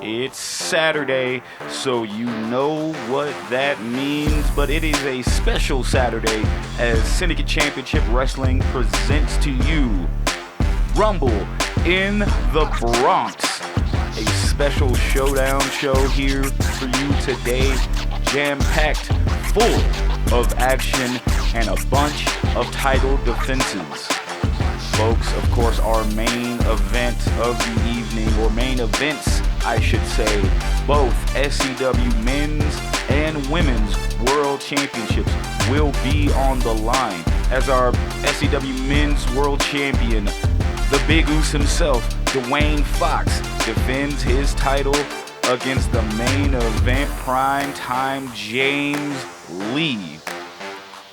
It's Saturday, so you know what that means, but it is a special Saturday as Syndicate Championship Wrestling presents to you Rumble in the Bronx, a special showdown show here for you today, jam-packed, full of action and a bunch of title defenses. Folks, of course, our main event of the evening, or main events, I should say, both SCW Men's and Women's World Championships will be on the line as our SCW Men's World Champion, the Big Oos himself, Dwayne Fox, defends his title against the main event Primetime James Lee.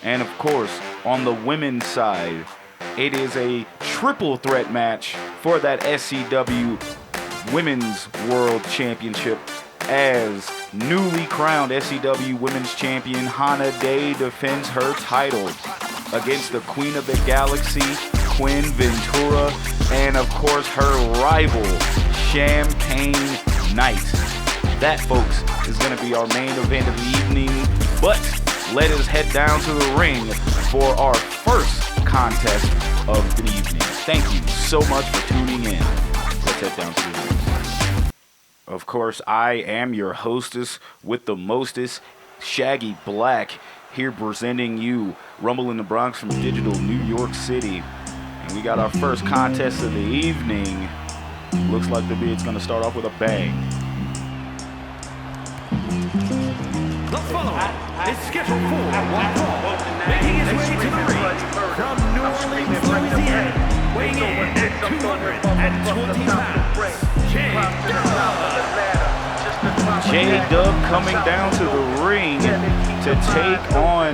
And of course, on the women's side, it is a triple threat match for that SCW Women's World Championship as newly crowned SCW Women's Champion Hana Dae defends her title against the Queen of the Galaxy, Quinn Ventura, and of course her rival, Champagne Knight. That, folks, is going to be our main event of the evening, but let us head down to the ring for our first contest of the evening. Thank you so much for tuning in. Let's head down to the ring. Of course, I am your hostess with the mostest, Shaggy Black, here presenting you Rumble in the Bronx from Digital New York City. And we got our first contest of the evening. Looks like it's going to start off with a bang. The following is scheduled for one fall, making his way to the ring from New Orleans, Louisiana, weighing in at 220 pounds, J-Dubble coming down to the ring to take on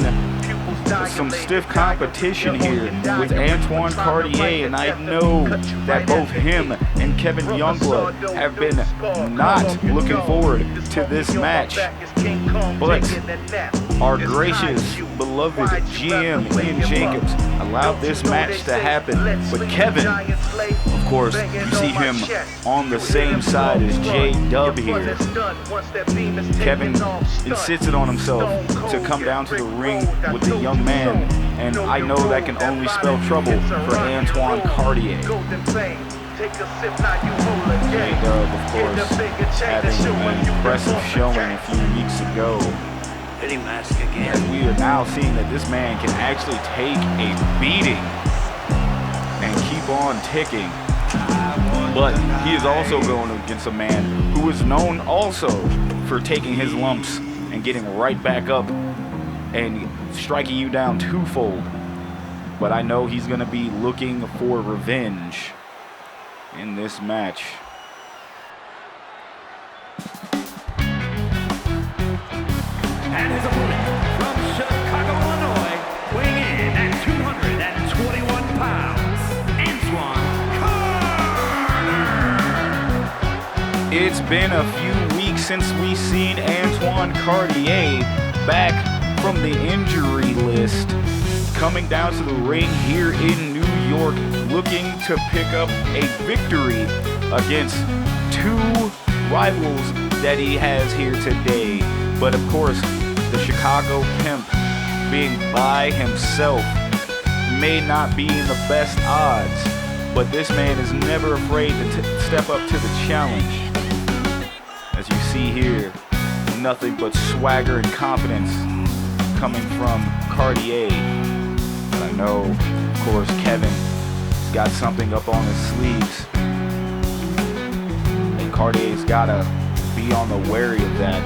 some stiff competition here with Antoine Cartier, and I know that both him and Kevin Youngblood have been not looking forward to this match, but our gracious, beloved GM Ian Jacobs allowed this match to happen. But Kevin, of course, you see him on the same side as J-Dubble here. Kevin insisted on himself to come down to the ring with the young man, and I know that can only spell trouble for Antoine Cartier. J-Dubble, of course, having an impressive showing a few weeks ago. And we are now seeing that this man can actually take a beating and keep on ticking. But he is also going against a man who is known also for taking his lumps and getting right back up and striking you down twofold. But I know he's going to be looking for revenge in this match. and his opponent from Chicago, Illinois, weighing in at 221 pounds, Antoine Cartier. It's been a few weeks since we've seen Antoine Cartier back from the injury list, coming down to the ring here in New York, looking to pick up a victory against two rivals that he has here today. But of course, the Chicago Pimp, being by himself, may not be in the best odds, but this man is never afraid to step up to the challenge. As you see here, nothing but swagger and confidence coming from Cartier. But I know, of course, Kevin's got something up on his sleeves, and Cartier's gotta be on the wary of that.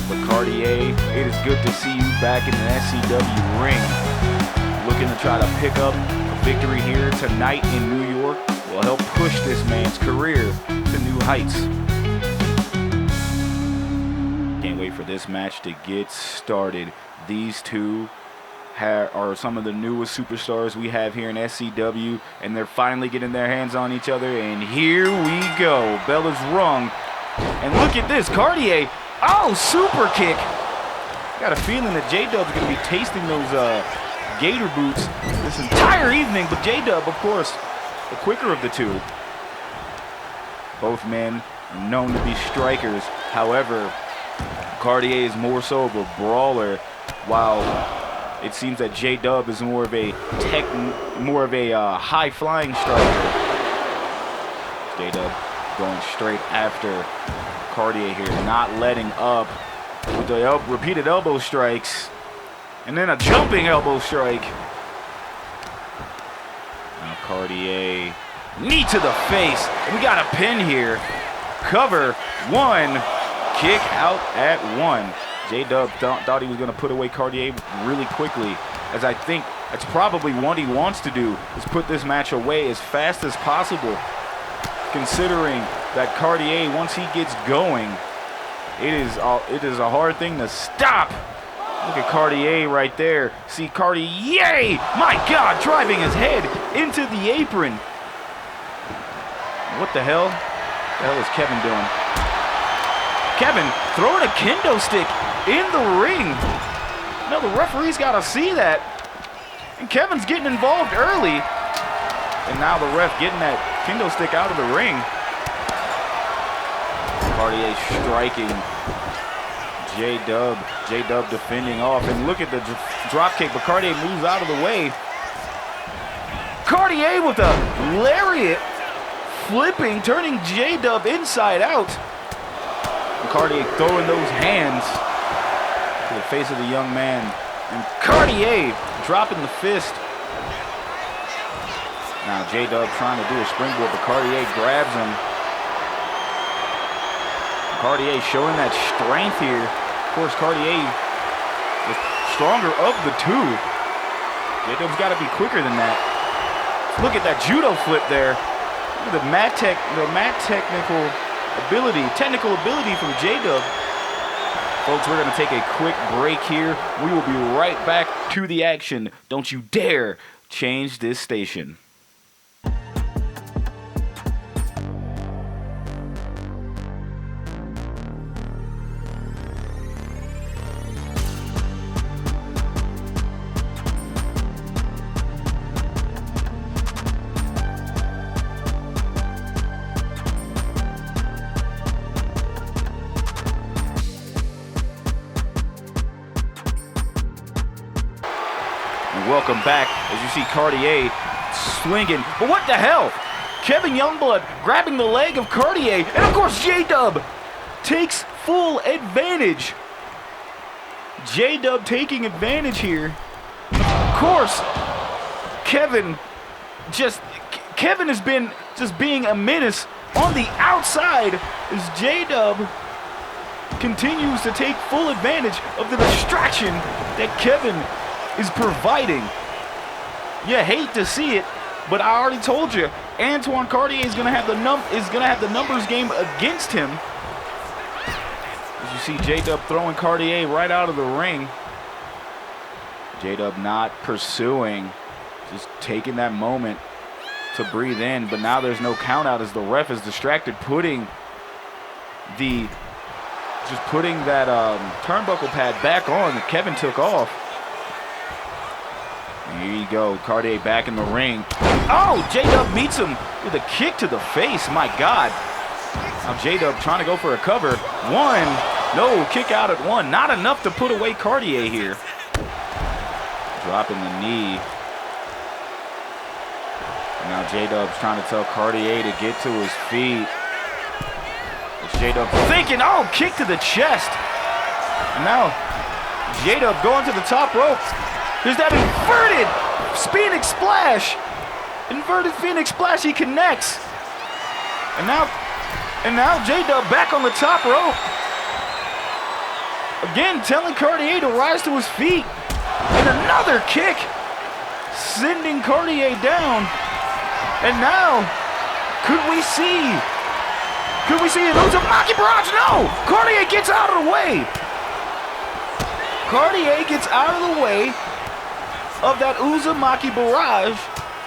But Cartier, it is good to see you back in the SCW ring, looking to try to pick up a victory here tonight in New York will help push this man's career to new heights. Can't wait for this match to get started. These two are some of the newest superstars we have here in SCW, and they're finally getting their hands on each other, and here we go. Bell is rung, and look at this, Cartier, oh, super kick. Got a feeling that J-Dub's gonna be tasting those gator boots this entire evening, but J-Dub, of course, the quicker of the two. Both men are known to be strikers. However, Cartier is more so of a brawler, while it seems that J-Dub is more of a high-flying striker. J-Dub going straight after Cartier here, not letting up with the repeated elbow strikes, and then a jumping elbow strike. Now Cartier, knee to the face. We got a pin here. Cover, 1, kick out at 1. J-Dub thought he was going to put away Cartier really quickly, as I think that's probably what he wants to do, is put this match away as fast as possible, considering that Cartier, once he gets going, it is a hard thing to stop. Look at Cartier right there. See Cartier, my God, driving his head into the apron. What the hell? What the hell is Kevin doing? Kevin throwing a kendo stick in the ring. No, the referee's got to see that. And Kevin's getting involved early. And now the ref getting that kendo stick out of the ring. Cartier striking. J-Dub defending off. And look at the drop kick, but Cartier moves out of the way. Cartier with a lariat, flipping, turning J-Dub inside out. And Cartier throwing those hands to the face of the young man. And Cartier dropping the fist. Now J-Dub trying to do a springboard, but Cartier grabs him. Cartier showing that strength here. Of course, Cartier the stronger of the two. J-Dub's got to be quicker than that. Look at that judo flip there. Look at the technical ability from J-Dub. Folks, we're going to take a quick break here. We will be right back to the action. Don't you dare change this station. Welcome back as you see Cartier swinging. But what the hell? Kevin Youngblood grabbing the leg of Cartier. And of course J-Dub takes full advantage. J-Dub taking advantage here. Of course, Kevin has been just being a menace on the outside as J-Dub continues to take full advantage of the distraction that Kevin is providing. You hate to see it, but I already told you, Antoine Cartier is gonna have the numbers game against him. As you see J-Dub throwing Cartier right out of the ring. J-Dub not pursuing, just taking that moment to breathe in, but now there's no count out as the ref is distracted, putting that turnbuckle pad back on that Kevin took off. Here you go, Cartier back in the ring. Oh, J-Dub meets him with a kick to the face, my God. Now J-Dub trying to go for a cover. 1, no, kick out at 1. Not enough to put away Cartier here. Dropping the knee. And now J-Dub's trying to tell Cartier to get to his feet. It's J-Dub thinking, oh, kick to the chest. And now J-Dub going to the top rope. There's that inverted Phoenix splash. Inverted Phoenix splash, he connects. And now J-Dub back on the top rope. Again, telling Cartier to rise to his feet. And another kick, sending Cartier down. And now, could we see an Uzumaki barrage? No! Cartier gets out of the way. Cartier gets out of the way of that Uzumaki barrage,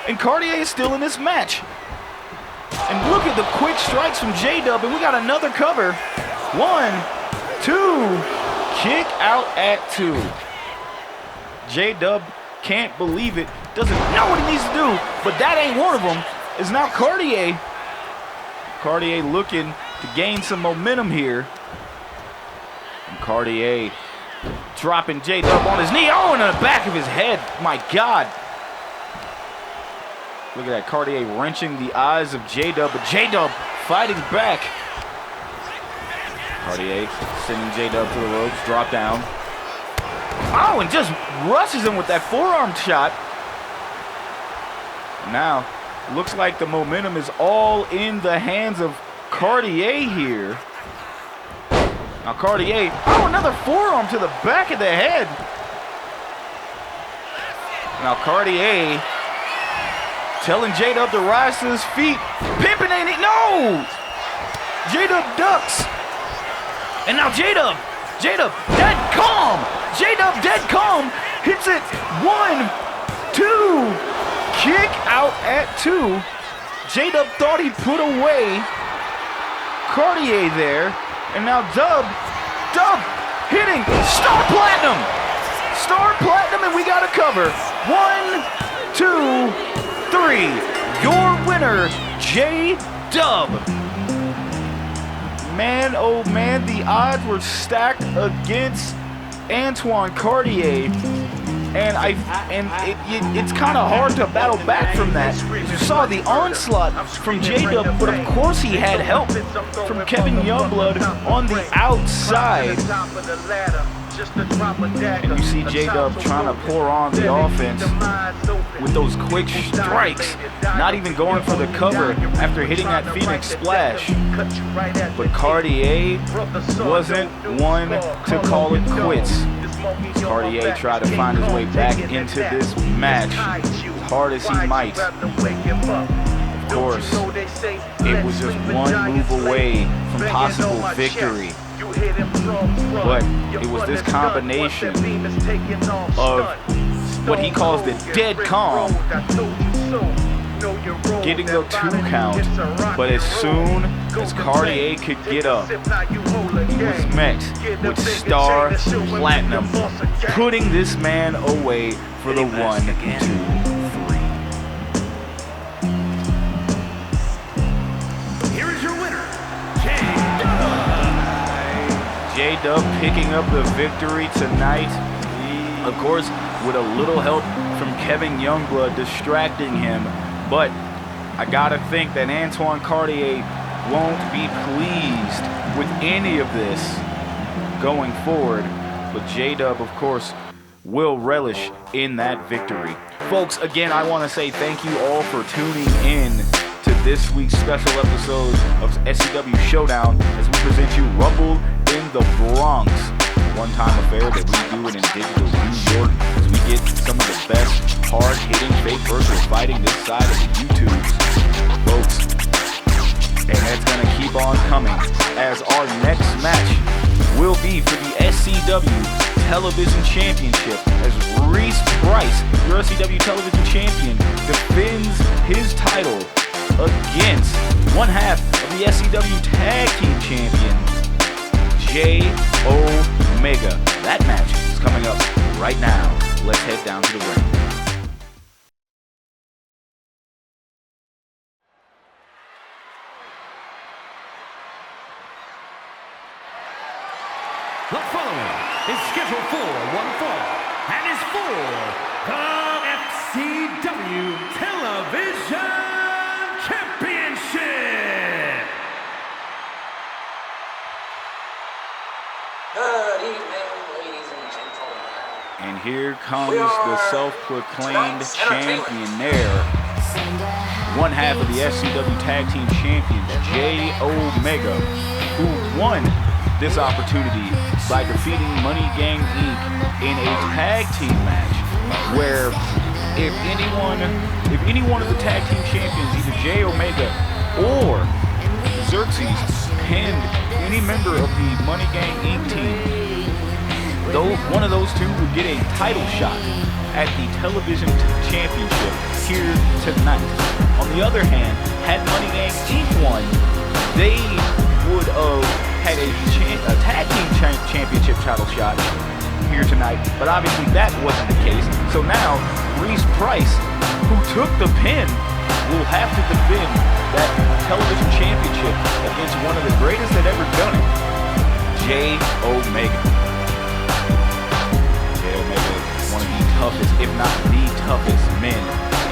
and Cartier is still in this match. And look at the quick strikes from J-Dub, and we got another cover. 1, 2, kick out at 2. J-Dub can't believe it, doesn't know what he needs to do, but that ain't one of them. Is now Cartier looking to gain some momentum here. And Cartier dropping J-Dub on his knee. Oh, in the back of his head. My God. Look at that. Cartier wrenching the eyes of J-Dub, but J-Dub fighting back. Cartier sending J-Dub to the ropes. Drop down. Oh, and just rushes him with that forearm shot. Now, looks like the momentum is all in the hands of Cartier here. Now Cartier, oh, another forearm to the back of the head. Now Cartier telling J-Dub to rise to his feet. Pimping ain't it? No! J-Dub ducks. And now J-Dub dead calm. J-Dub dead calm. Hits it. 1, 2. Kick out at 2. J-Dub thought he put away Cartier there. And now Dub hitting Star Platinum, and we got a cover. 1, 2, 3. Your winner, J-Dub. Man, oh man, the odds were stacked against Antoine Cartier. And it's kind of hard to battle back from that. You saw the onslaught from J-Dub, but of course he had help from Kevin Youngblood on the outside. And you see J-Dub trying to pour on the offense with those quick strikes, not even going for the cover after hitting that Phoenix splash. But Cartier wasn't one to call it quits. Cartier tried to find his way back into this match as hard as he might. Of course, it was just one move away from possible victory. But it was this combination of what he calls the dead calm, getting the 2 count, but as soon as Cartier could get up, he was met with Star Platinum, putting this man away for the 1, 2, 3. Here is your winner, J-Dub picking up the victory tonight. Of course, with a little help from Kevin Youngblood distracting him. But I gotta think that Antoine Cartier won't be pleased with any of this going forward. But J-Dub, of course, will relish in that victory. Folks, again, I want to say thank you all for tuning in to this week's special episode of SCW Showdown as we present you Rumble in the Bronx, a one-time affair that we do in digital New York as we get some of the best hard-hitting fake wrestlers fighting this side of the YouTubes, folks. And that's going to keep on coming as our next match will be for the SCW Television Championship as Reese Price, your SCW Television Champion, defends his title against one half of the SCW Tag Team Champion, J-Omega. That match is coming up right now. Let's head down to the ring. The following is scheduled for one fall and is for the SCW Television Championship. Good evening, ladies and gentlemen. And here comes the self-proclaimed championaire, one half of the SCW Tag Team Champions, J-Omega, who won this opportunity by defeating Money Gang Inc. in a tag team match where if any one of the tag team champions, either J-Omega or Xerxes, pinned any member of the Money Gang Inc. team, one of those two would get a title shot at the television championship here tonight. On the other hand, had Money Gang Inc. won, they would have had a tag team championship title shot here tonight, but obviously that wasn't the case. So now Reese Price, who took the pin will have to defend that television championship against one of the greatest that ever done it, J-Omega. J-Omega is one of the toughest, if not the toughest men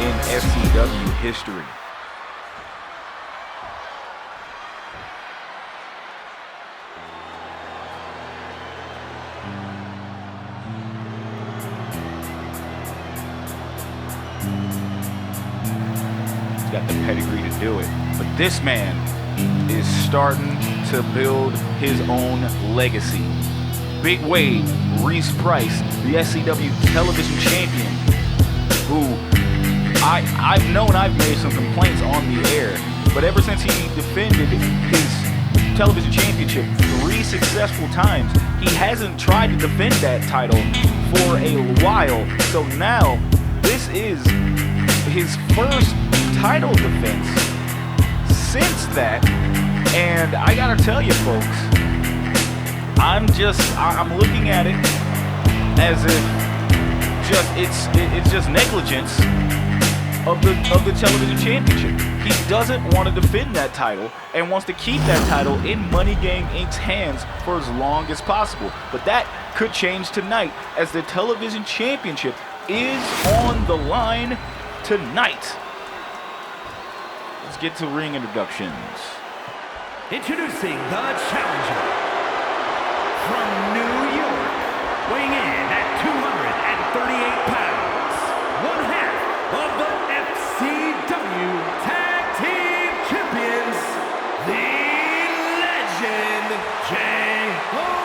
in SCW history. Got the pedigree to do it, but this man is starting to build his own legacy. Big Wade, Reese Price, the SCW television champion, who I've known I've made some complaints on the air, but ever since he defended his television championship 3 successful times, he hasn't tried to defend that title for a while. So now this is his first title defense since that, and I gotta tell you folks, I'm looking at it as if it's just negligence of the television championship. He doesn't want to defend that title and wants to keep that title in Money Gang Inc.'s hands for as long as possible, but that could change tonight as the television championship is on the line tonight. Let's get to ring introductions. Introducing the challenger from New York, weighing in at 238 pounds, one half of the SCW Tag Team Champions, the legend J-Omega.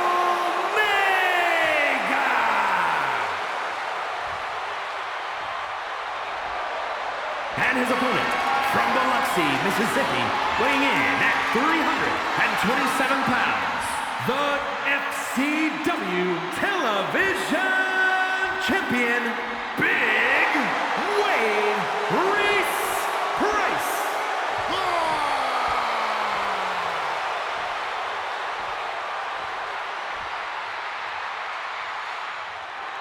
And his opponent, from Biloxi, Mississippi, weighing in at 327 pounds, the SCW Television Champion, Big Wade, Reese Price.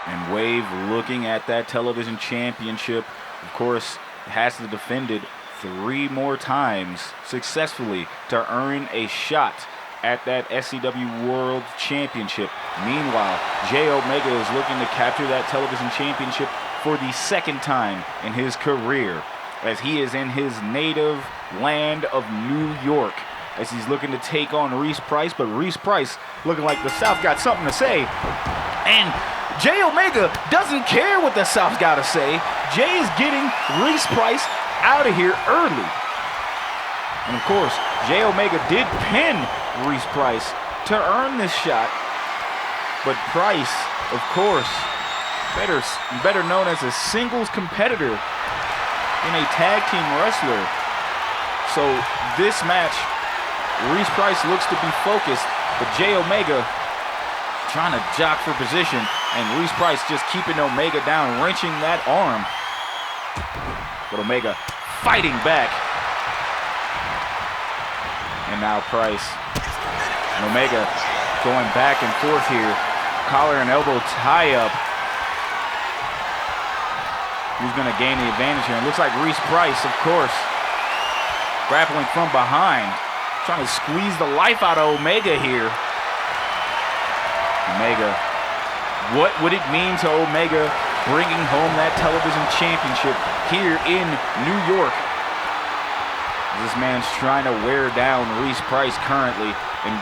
And Wave, looking at that television championship, of course, has to defend it 3 more times successfully to earn a shot at that SCW World Championship. Meanwhile, J-Omega is looking to capture that television championship for the 2nd time in his career, as he is in his native land of New York, as he's looking to take on Reese Price, but Reese Price looking like the South got something to say, and J-Omega doesn't care what the South's got to say. Jay is getting Reese Price out of here early. And of course, J-Omega did pin Reese Price to earn this shot, but Price, of course, better known as a singles competitor in a tag team wrestler. So this match, Reese Price looks to be focused, but J-Omega trying to jock for position, and Reese Price just keeping Omega down, wrenching that arm. But Omega fighting back. And now Price and Omega going back and forth here. Collar and elbow tie up. Who's going to gain the advantage here? It looks like Reese Price, of course, grappling from behind, trying to squeeze the life out of Omega here. Omega, what would it mean to Omega bringing home that television championship here in New York? This man's trying to wear down Reese Price currently, and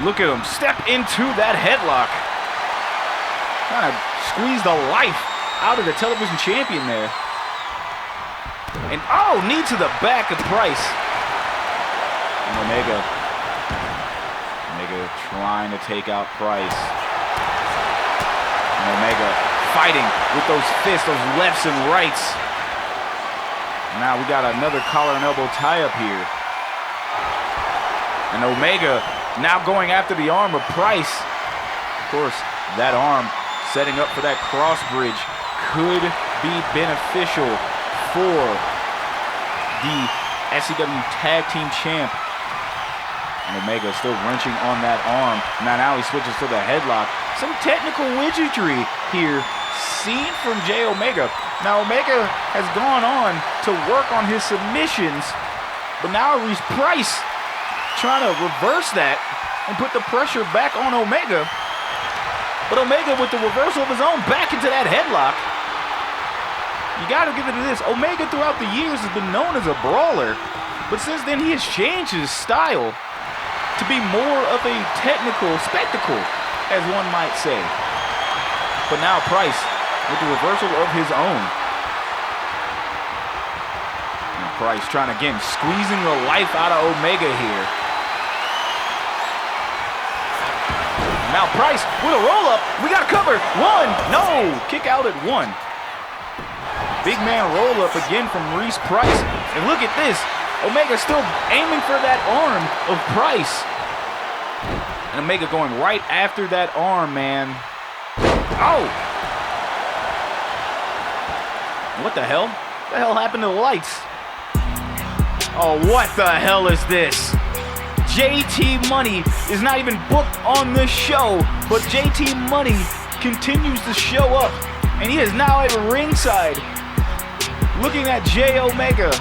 look at him step into that headlock, trying to squeeze the life out of the television champion there. And oh, knee to the back of Price. And Omega trying to take out Price. And Omega fighting with those fists, those lefts and rights. Now we got another collar and elbow tie-up here. And Omega now going after the arm of Price. Of course, that arm setting up for that cross bridge could be beneficial for the SCW Tag Team Champ. And Omega still wrenching on that arm. Now he switches to the headlock. Some technical wizardry here seen from J-Omega. Now Omega has gone on to work on his submissions, but now Reese Price trying to reverse that and put the pressure back on Omega. But Omega with the reversal of his own back into that headlock. You gotta give it to this. Omega throughout the years has been known as a brawler, but since then he has changed his style to be more of a technical spectacle, as one might say. But now Price with the reversal of his own. And Price trying to, again, squeezing the life out of Omega here. Now Price with a roll-up. We got to cover. One. No. Kick out at one. Big man roll-up again from Reese Price. And look at this. Omega still aiming for that arm of Price. And Omega going right after that arm, man. Oh! What the hell? What the hell happened to the lights? Oh, what the hell is this? JT Money is not even booked on this show, but JT Money continues to show up, and he is now at ringside looking at J Omega.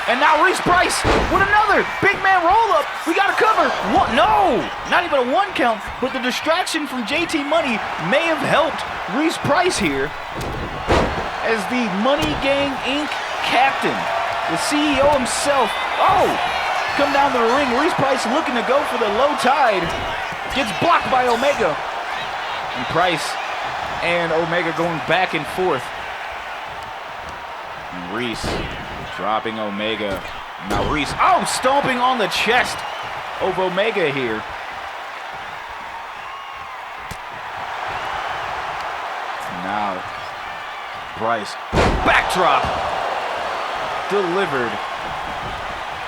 And now Reese Price with another big man roll up. We got to cover. One, no, not even a one count, but the distraction from JT Money may have helped Reese Price here as the Money Gang Inc. captain, the CEO himself. Oh, come down to the ring. Reese Price looking to go for the low tide. Gets blocked by Omega. And Price and Omega going back and forth. And Reese dropping Omega. Now Reese, oh, stomping on the chest of Omega here. Now Price, backdrop, delivered.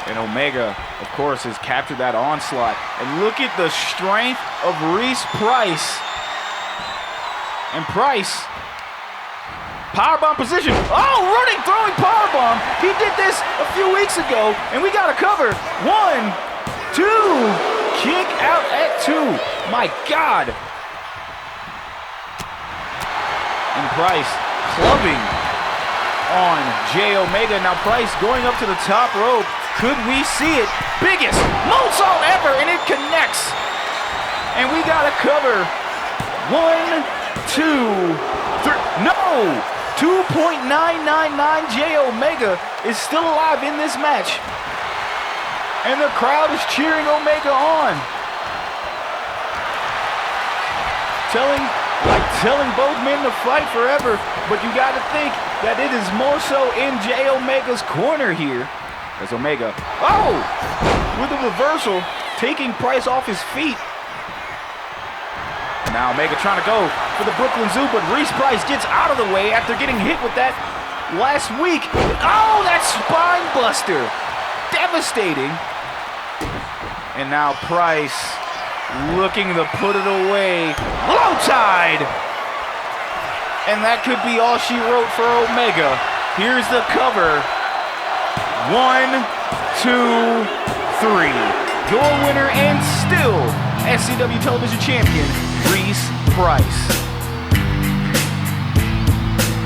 And Omega, of course, has captured that onslaught. And look at the strength of Reese Price. And Price, powerbomb position. Oh, running, throwing powerbomb. He did this a few weeks ago, and we got to cover. 1, 2, kick out at 2. My God. And Price clubbing on J Omega. Now Price going up to the top rope. Could we see it? Biggest moonsault ever, and it connects. And we got to cover. 1, 2, 3. No! 2.999 J Omega is still alive in this match. And the crowd is cheering Omega on. Telling both men to fight forever, but you got to think that it is more so in J Omega's corner here. As Omega, oh, with a reversal, taking Price off his feet. Now Omega trying to go for the Brooklyn Zoo, but Reese Price gets out of the way after getting hit with that last week. Oh, that spine buster. Devastating. And now Price looking to put it away. Low tide. And that could be all she wrote for Omega. Here's the cover. 1, 2, 3. Your winner and still SCW Television Champion, Reese Price.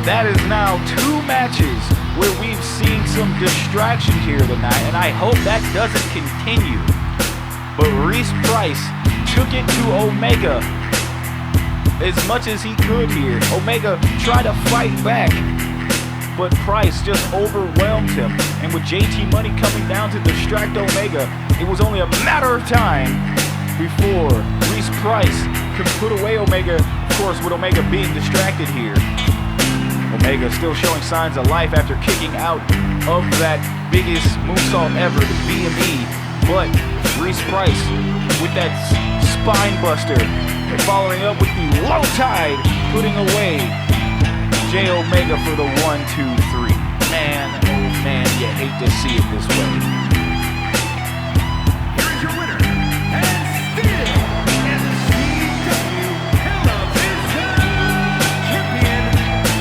That is now 2 matches where we've seen some distraction here tonight, and I hope that doesn't continue. But Reese Price took it to Omega as much as he could here. Omega tried to fight back, but Price just overwhelmed him. And with JT Money coming down to distract Omega, it was only a matter of time before Reese Price could put away Omega, of course, with Omega being distracted here. Omega still showing signs of life after kicking out of that biggest moonsault ever, the BME. But Reese Price with that spine buster and following up with the low tide, putting away J Omega for the 1, 2, 3. Man, oh man, you hate to see it this way. Here's your winner, and still SCW Television Champion,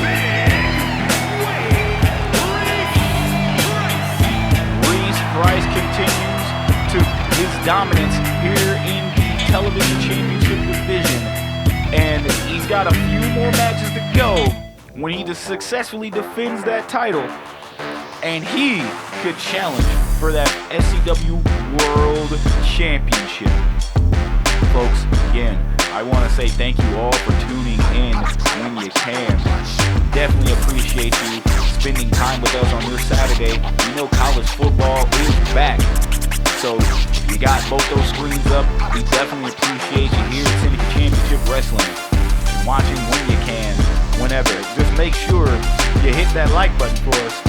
Big Wayne Reese Price continues to his dominance here in the Television Championship division, and he's got a few more matches to go when he just successfully defends that title, and he could challenge for that SCW World Championship. Folks, again, I want to say thank you all for tuning in when you can. Definitely appreciate you spending time with us on your Saturday. You know college football is back, so you got both those screens up. We definitely appreciate you here at Syndicate Championship Wrestling. Watching when you can, whenever. Just make sure you hit that like button for us.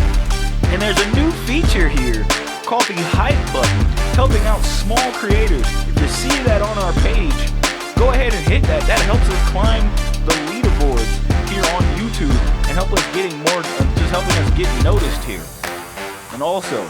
And there's a new feature here called the hype button, helping out small creators. If you see that on our page, go ahead and hit that. That helps us climb the leaderboards here on YouTube and help us getting more, just helping us get noticed here. And also,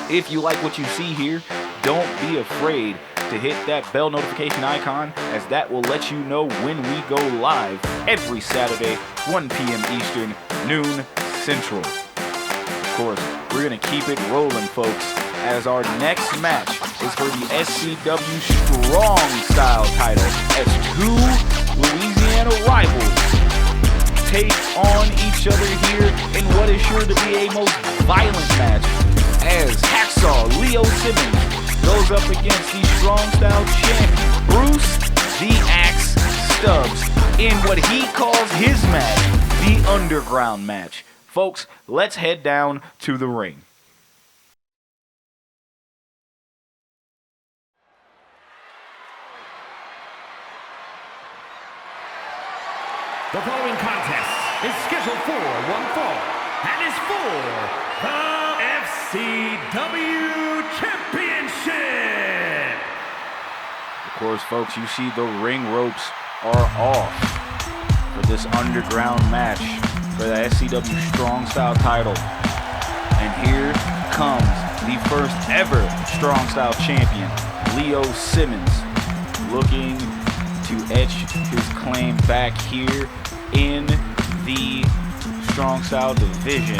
if you like what you see here, don't be afraid to hit that bell notification icon, as that will let you know when we go live every Saturday, 1 p.m. Eastern, noon Central. Of course, we're going to keep it rolling, folks, as our next match is for the SCW Strong Style Title, as two Louisiana rivals take on each other here in what is sure to be a most violent match, as Hacksaw Leo Simmons goes up against the Strong Style champion, Bruce the Axe Stubbs, in what he calls his match, the Underground match. Folks, let's head down to the ring. The following contest is scheduled for one fall and is for the SCW Championship. Of course, folks, you see the ring ropes are off for this underground match for the SCW Strong Style title. And here comes the first ever Strong Style champion, Leo Simmons, looking to etch his claim back here in the Strong Style division.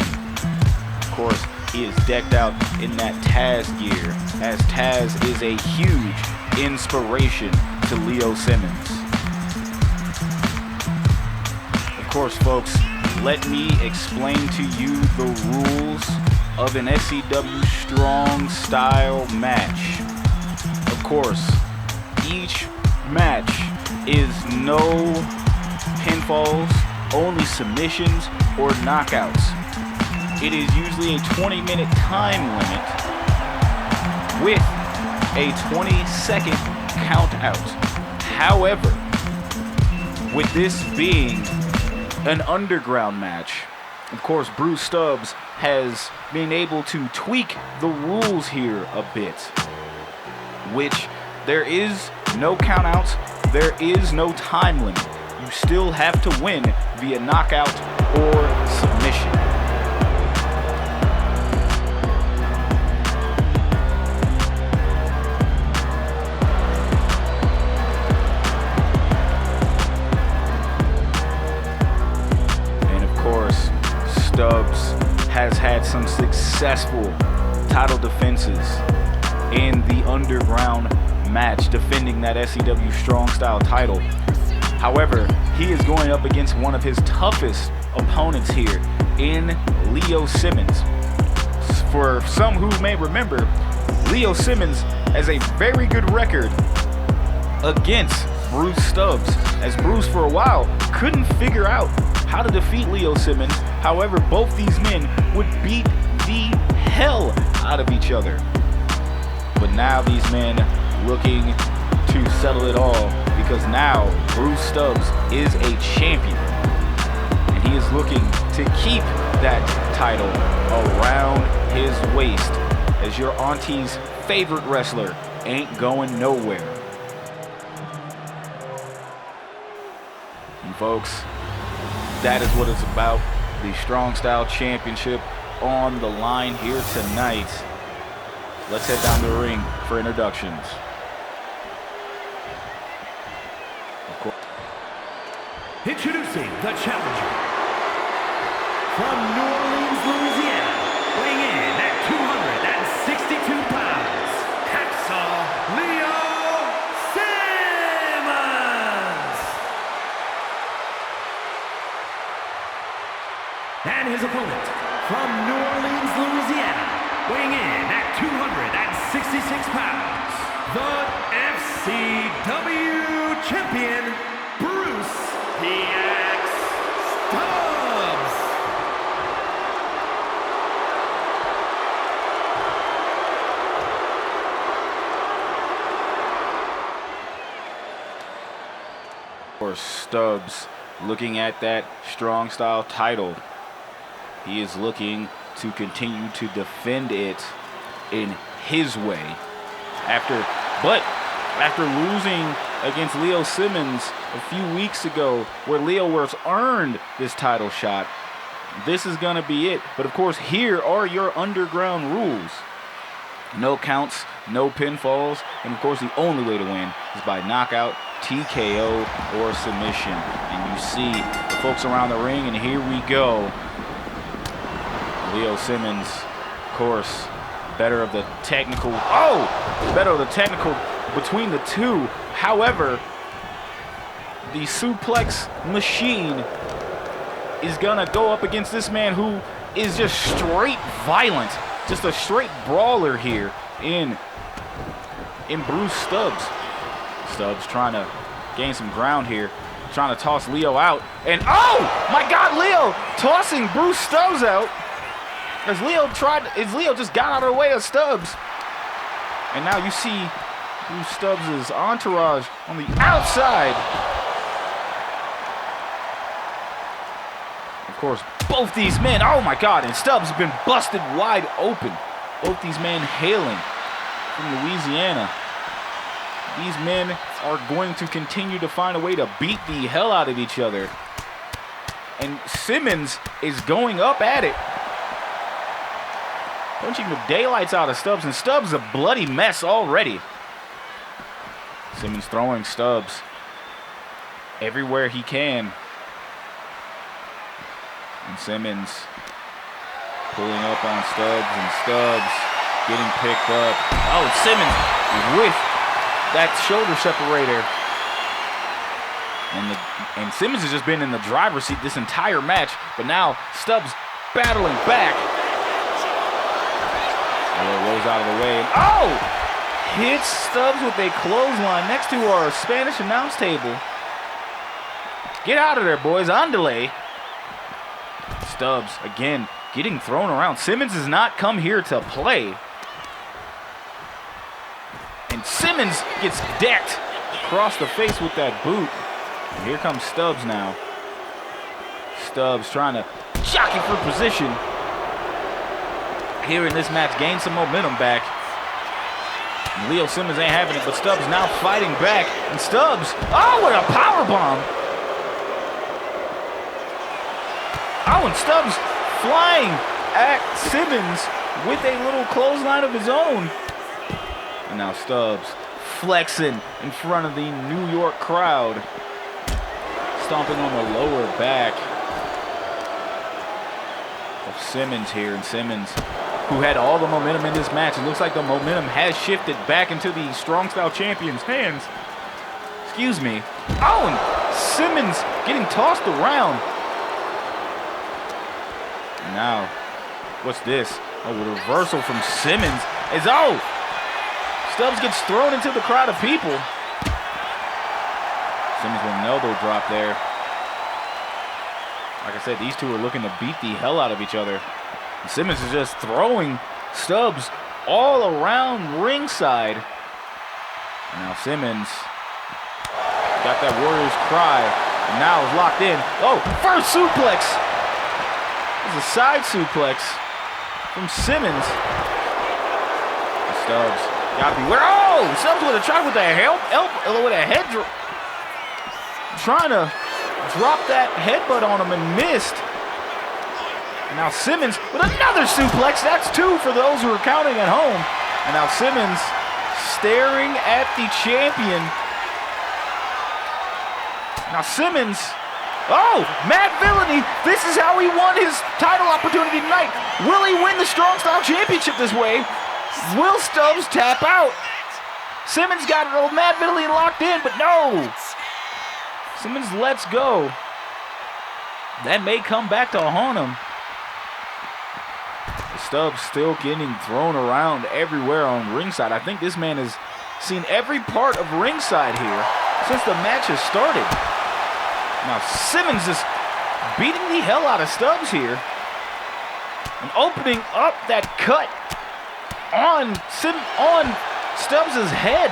Of course, he is decked out in that Taz gear, as Taz is a huge inspiration to Leo Simmons. Of course, folks, let me explain to you the rules of an SCW Strong Style match. Of course, each match is no pinfalls, only submissions or knockouts. It is usually a 20-minute time limit with a 20-second count out. However, with this being an underground match, of course, Bruce Stubbs has been able to tweak the rules here a bit, which there is no countouts, there is no time limit. You still have to win via knockout or submission. And of course, Stubbs has had some successful title defenses in the underground match, defending that SCW Strong Style title. However, he is going up against one of his toughest opponents here in Leo Simmons. For some who may remember, Leo Simmons has a very good record against Bruce Stubbs, as Bruce for a while couldn't figure out how to defeat Leo Simmons. However, both these men would beat the hell out of each other. But now these men looking to settle it all, because now Bruce Stubbs is a champion, and he is looking to keep that title around his waist, as your auntie's favorite wrestler ain't going nowhere. And folks, that is what it's about. The Strong Style Championship on the line here tonight. Let's head down the ring for introductions. Introducing the challenger from New Orleans, Louisiana, weighing in at 262 pounds, Hacksaw Leo Simmons. 186 pounds, the SCW Champion, Bruce PX Stubbs. For Stubbs, looking at that Strong Style title, he is looking to continue to defend it in his way. After losing against Leo Simmons a few weeks ago, where Leo was earned this title shot, this is gonna be it. But of course, here are your underground rules: no counts, no pinfalls, and of course the only way to win is by knockout, TKO, or submission. And you see the folks around the ring, and here we go. Leo Simmons, of course, better of the technical between the two. However, the suplex machine is gonna go up against this man who is just straight violent, just a straight brawler here in Bruce Stubbs. Stubbs trying to gain some ground here, trying to toss Leo out, and oh my God, Leo tossing Bruce Stubbs out as Leo just got out of the way of Stubbs. And now you see Bruce Stubbs' entourage on the outside. Of course, both these men, oh my God, and Stubbs has been busted wide open. Both these men hailing from Louisiana. These men are going to continue to find a way to beat the hell out of each other. And Simmons is going up at it, punching the daylights out of Stubbs, and Stubbs is a bloody mess already. Simmons throwing Stubbs everywhere he can. And Simmons pulling up on Stubbs, and Stubbs getting picked up. Oh, Simmons with that shoulder separator. And Simmons has just been in the driver's seat this entire match, but now Stubbs battling back. Rolls out of the way. Oh! Hits Stubbs with a clothesline next to our Spanish announce table. Get out of there, boys. On delay. Stubbs, again, getting thrown around. Simmons has not come here to play. And Simmons gets decked across the face with that boot. And here comes Stubbs now. Stubbs trying to jockey for position here in this match, gain some momentum back. And Leo Simmons ain't having it, but Stubbs now fighting back. And Stubbs, oh, what a power bomb! Oh, and Stubbs flying at Simmons with a little clothesline of his own. And now Stubbs flexing in front of the New York crowd, stomping on the lower back of Simmons here. And Simmons, who had all the momentum in this match, it looks like the momentum has shifted back into the Strong Style Champion's hands. Excuse me. Oh, and Simmons getting tossed around. And now, what's this? Oh, a reversal from Simmons. Stubbs gets thrown into the crowd of people. Simmons with an elbow drop there. Like I said, these two are looking to beat the hell out of each other. And Simmons is just throwing Stubbs all around ringside. And now Simmons got that Warriors cry, and now is locked in. Oh, first suplex. This is a side suplex from Simmons. And Stubbs gotta beware. Oh, Stubbs with a try with a head drop. Trying to drop that headbutt on him and missed. And now Simmons with another suplex. That's two for those who are counting at home. And now Simmons staring at the champion. Now Simmons, oh, Matt Villainy, this is how he won his title opportunity tonight. Will he win the Strong Style Championship this way? Will Stubbs tap out? Simmons got old Matt Villainy locked in, but no. Simmons lets go. That may come back to haunt him. Stubbs still getting thrown around everywhere on ringside. I think this man has seen every part of ringside here since the match has started. Now Simmons is beating the hell out of Stubbs here and opening up that cut on Stubbs' head.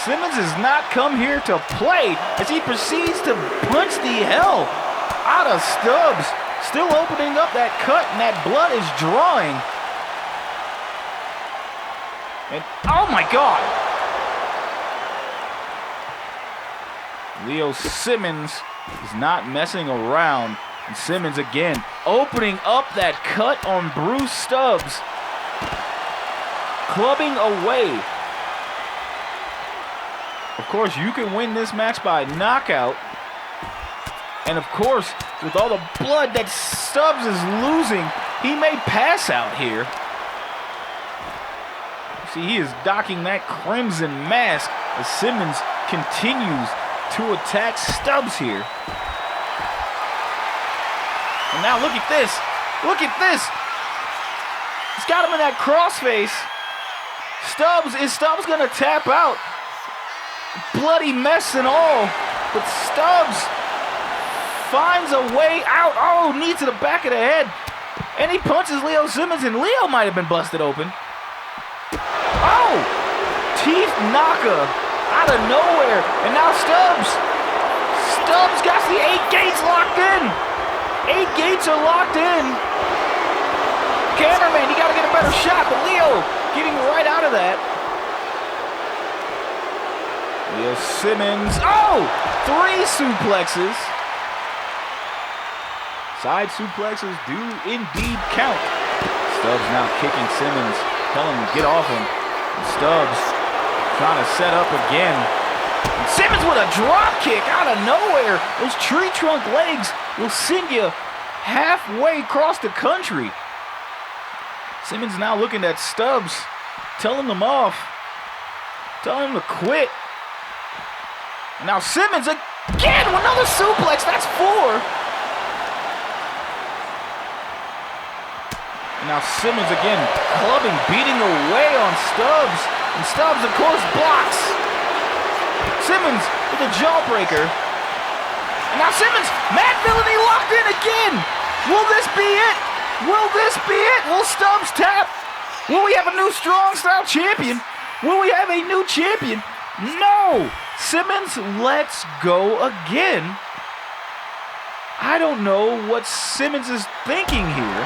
Simmons has not come here to play as he proceeds to punch the hell out of Stubbs. Still opening up that cut, and that blood is drawing. And oh my God! Leo Simmons is not messing around. And Simmons again opening up that cut on Bruce Stubbs. Clubbing away. Of course, you can win this match by knockout. And of course, with all the blood that Stubbs is losing, he may pass out here. See, he is docking that crimson mask as Simmons continues to attack Stubbs here. And now look at this. Look at this. He's got him in that crossface. Is Stubbs gonna tap out? Bloody mess and all. But Stubbs finds a way out. Oh, knee to the back of the head. And he punches Leo Simmons, and Leo might have been busted open. Oh! Teeth knocker out of nowhere. And now Stubbs got the 8 gates locked in. 8 gates are locked in. Cameraman, you gotta get a better shot, but Leo getting right out of that. Leo Simmons, oh! 3 suplexes. Side suplexes do indeed count. Stubbs now kicking Simmons, telling him to get off him. And Stubbs trying to set up again. And Simmons with a drop kick out of nowhere. Those tree trunk legs will send you halfway across the country. Simmons now looking at Stubbs, telling him off, telling him to quit. And now Simmons again with another suplex. That's 4. And now Simmons again clubbing, beating away on Stubbs. And Stubbs, of course, blocks. Simmons with a jawbreaker. And now Simmons, Mad Villainy locked in again. Will this be it? Will this be it? Will Stubbs tap? Will we have a new Strong Style champion? Will we have a new champion? No! Simmons lets go again. I don't know what Simmons is thinking here.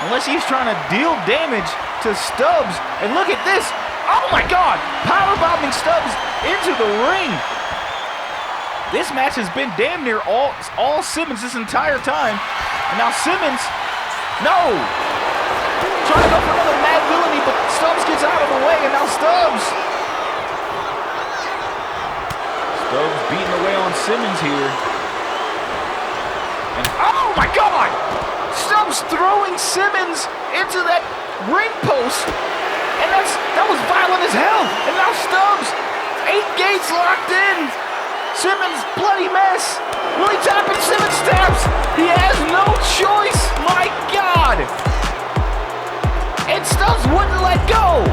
Unless he's trying to deal damage to Stubbs. And look at this. Oh my God! Powerbombing Stubbs into the ring. This match has been damn near all Simmons this entire time. And now Simmons, no! Trying to go for another Mad Villainy, but Stubbs gets out of the way, and now Stubbs beating away on Simmons here. And oh my God! Stubbs throwing Simmons into that ring post. And that was violent as hell. And now Stubbs, 8 gates locked in. Simmons, bloody mess. Will he tap and Simmons taps? He has no choice. My God. And Stubbs wouldn't let go.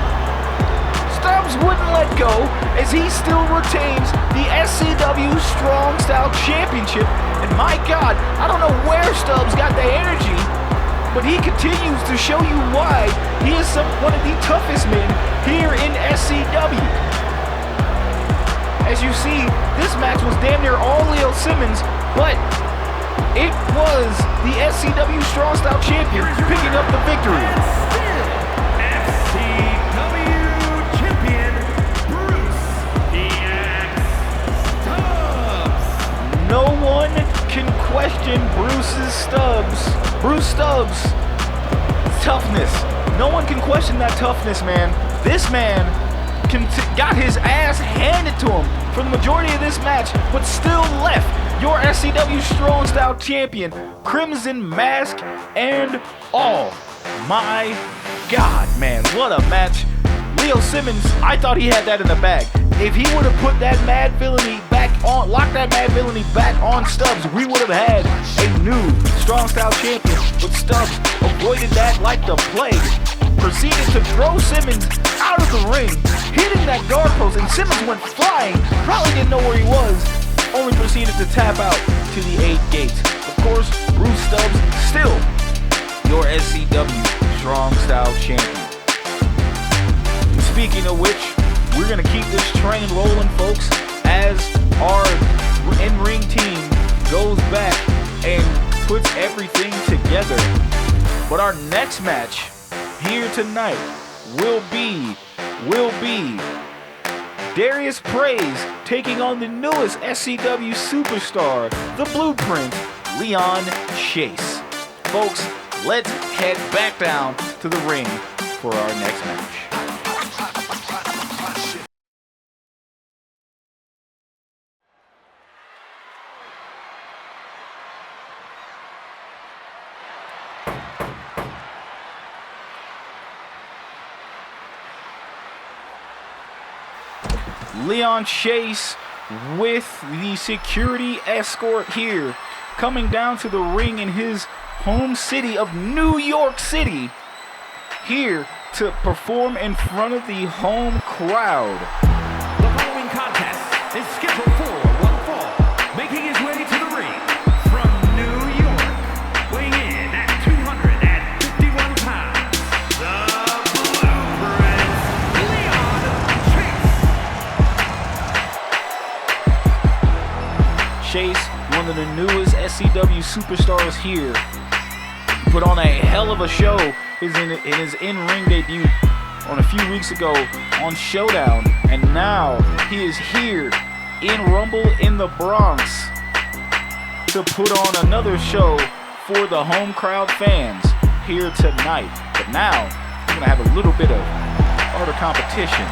Stubbs wouldn't let go as he still retains the SCW Strong Style Championship. And my God, I don't know where Stubbs got the energy, but he continues to show you why he is one of the toughest men here in SCW. As you see, this match was damn near all Leo Simmons, but it was the SCW Strong Style Champion picking up the victory. SCW Champion Bruce Stubbs. No one can question Bruce Stubbs' toughness. No one can question that toughness, man. This man got his ass handed to him for the majority of this match, but still left your SCW Strong Style Champion, Crimson Mask and all. My God, man, what a match. Leo Simmons, I thought he had that in the bag. If he would have put that Mad Villainy back lock that mad villainy back on Stubbs, we would have had a new Strong Style champion. But Stubbs avoided that like the plague. Proceeded to throw Simmons out of the ring, hitting that guard post, and Simmons went flying. Probably didn't know where he was. Only proceeded to tap out to the 8 gates. Of course, Bruce Stubbs still your SCW Strong Style champion. And speaking of which, we're gonna keep this train rolling, folks, as our in-ring team goes back and puts everything together. But our next match here tonight will be Darius Praise taking on the newest SCW superstar, the Blueprint, Leon Chase. Folks, let's head back down to the ring for our next match. Leon Chase with the security escort here, coming down to the ring in his home city of New York City, here to perform in front of the home crowd. The following contest is scheduled for one fall, making his way to the ring from New York, weighing in at 251 pounds, the Blueprint, Leon Chase. Chase, one of the newest SCW superstars here, put on a hell of a show in his in-ring debut on a few weeks ago on Showdown, and now he is here in Rumble in the Bronx to put on another show for the home crowd fans here tonight. But now we're gonna have a little bit of harder competition.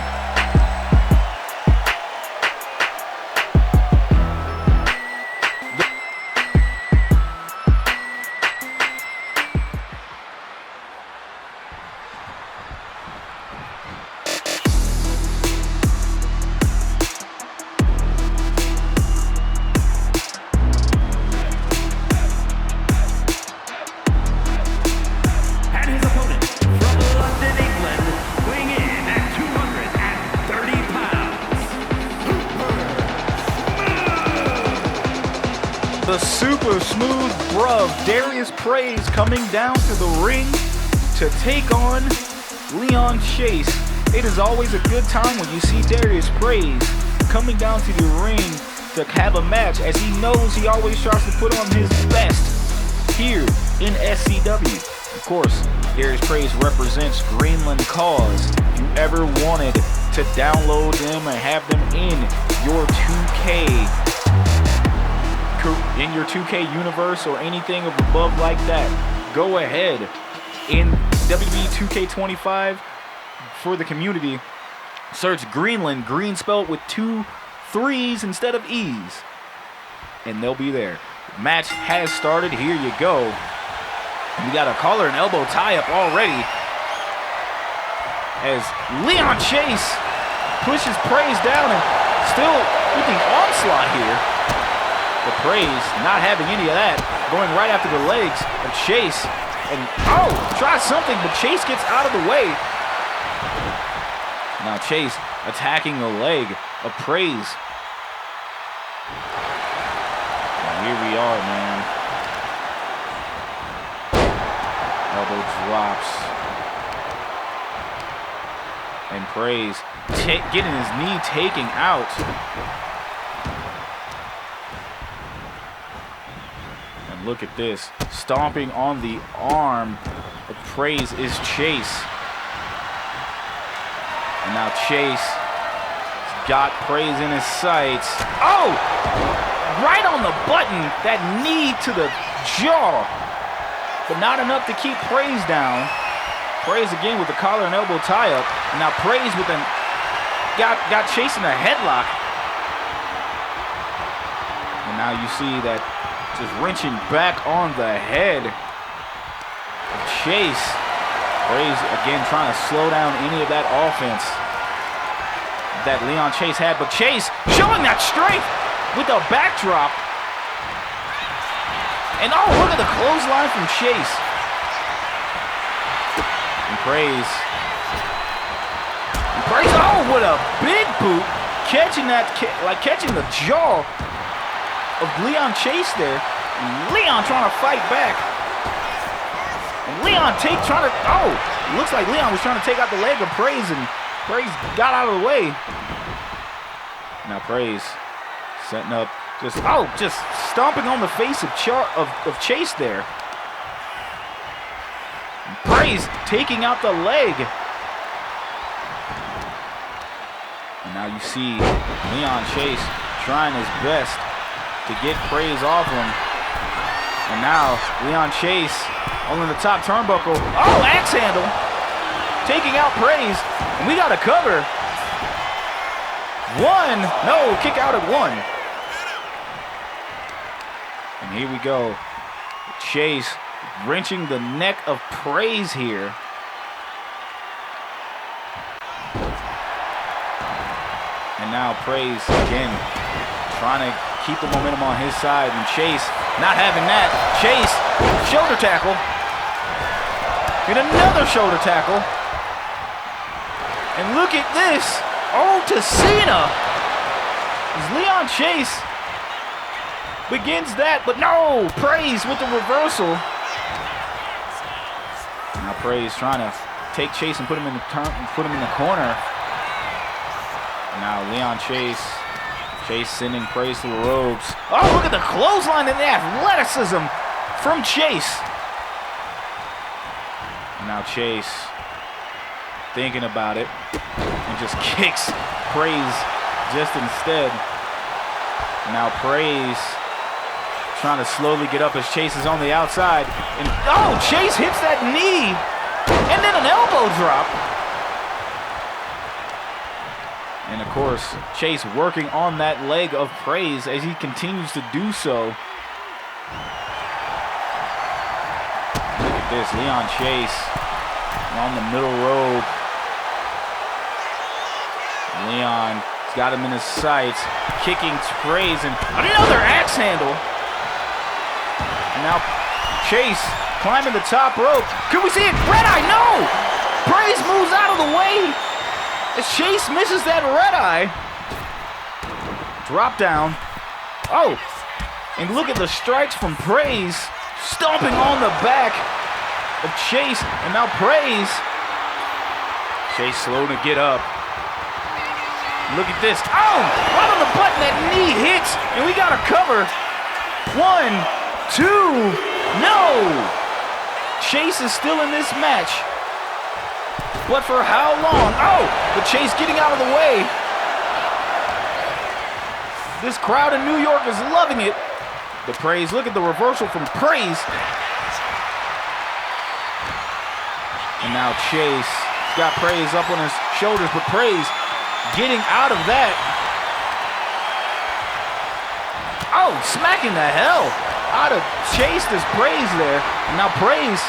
The super smooth bruv Darius Praise coming down to the ring to take on Leon Chase. It is always a good time when you see Darius Praise coming down to the ring to have a match, as he knows he always tries to put on his best here in SCW. Of course, Darius Praise represents Greenland Cause. If you ever wanted to download them and have them in your 2K universe or anything above like that, go ahead in WWE 2K25 for the community. Search Greenland, green spelled with 2 3s instead of E's, and they'll be there. Match has started. Here you go. We got a collar and elbow tie-up already as Leon Chase pushes Praise down, and still with the onslaught here. But Praise not having any of that, going right after the legs of Chase, and tries something, but Chase gets out of the way. Now Chase attacking the leg of Praise. And here we are, man. Elbow drops. And Praise getting his knee taken out. And look at this. Stomping on the arm of Praise is Chase. And now Chase got Praise in his sights. Oh! Right on the button. That knee to the jaw. But not enough to keep Praise down. Praise again with the collar and elbow tie-up. And now Praise with an got Chase in a headlock. And now you see that just wrenching back on the head of Chase. Praise again trying to slow down any of that offense that Leon Chase had. But Chase showing that strength with a backdrop. And oh, look at the clothesline from Chase. And Praise. Oh, what a big boot. Catching the jaw of Leon Chase there. And Leon trying to fight back. And Leon looks like Leon was trying to take out the leg of Praise, and Praise got out of the way. Now Praise setting up, just stomping on the face of Chase there. And Praise taking out the leg. And now you see Leon Chase trying his best to get Praise off him. And now Leon Chase on the top turnbuckle. Oh, axe handle. Taking out Praise. And we got a cover. Kick out at 1. And here we go. Chase wrenching the neck of Praise here. And now Praise again trying to keep the momentum on his side, and Chase not having that. Chase, shoulder tackle. And another shoulder tackle. And look at this. Oh, to Cena. As Leon Chase begins that, but no, Praise with the reversal. Now Praise trying to take Chase and put him in the corner. Now Leon Chase sending Praise to the ropes. Oh, look at the clothesline and the athleticism from Chase. And now Chase thinking about it and just kicks Praise just instead. And now Praise trying to slowly get up as Chase is on the outside. And oh, Chase hits that knee and then an elbow drop. And of course, Chase working on that leg of Praise as he continues to do so. Look at this, Leon Chase on the middle rope. Leon's got him in his sights, kicking Praise, and another axe handle. And now Chase climbing the top rope. Can we see it? Red eye, no! Praise moves out of the way. As Chase misses that red eye. Drop down. Oh, and look at the strikes from Praise. Stomping on the back of Chase. And now Praise. Chase slow to get up. Look at this. Oh, right on the button. That knee hits. And we got a cover. 1, 2. No. Chase is still in this match. But for how long? Oh, but Chase getting out of the way. This crowd in New York is loving it. The Praise, look at the reversal from Praise. And now Chase got Praise up on his shoulders, but Praise getting out of that. Oh, smacking the hell out of Chase this Praise there. And now Praise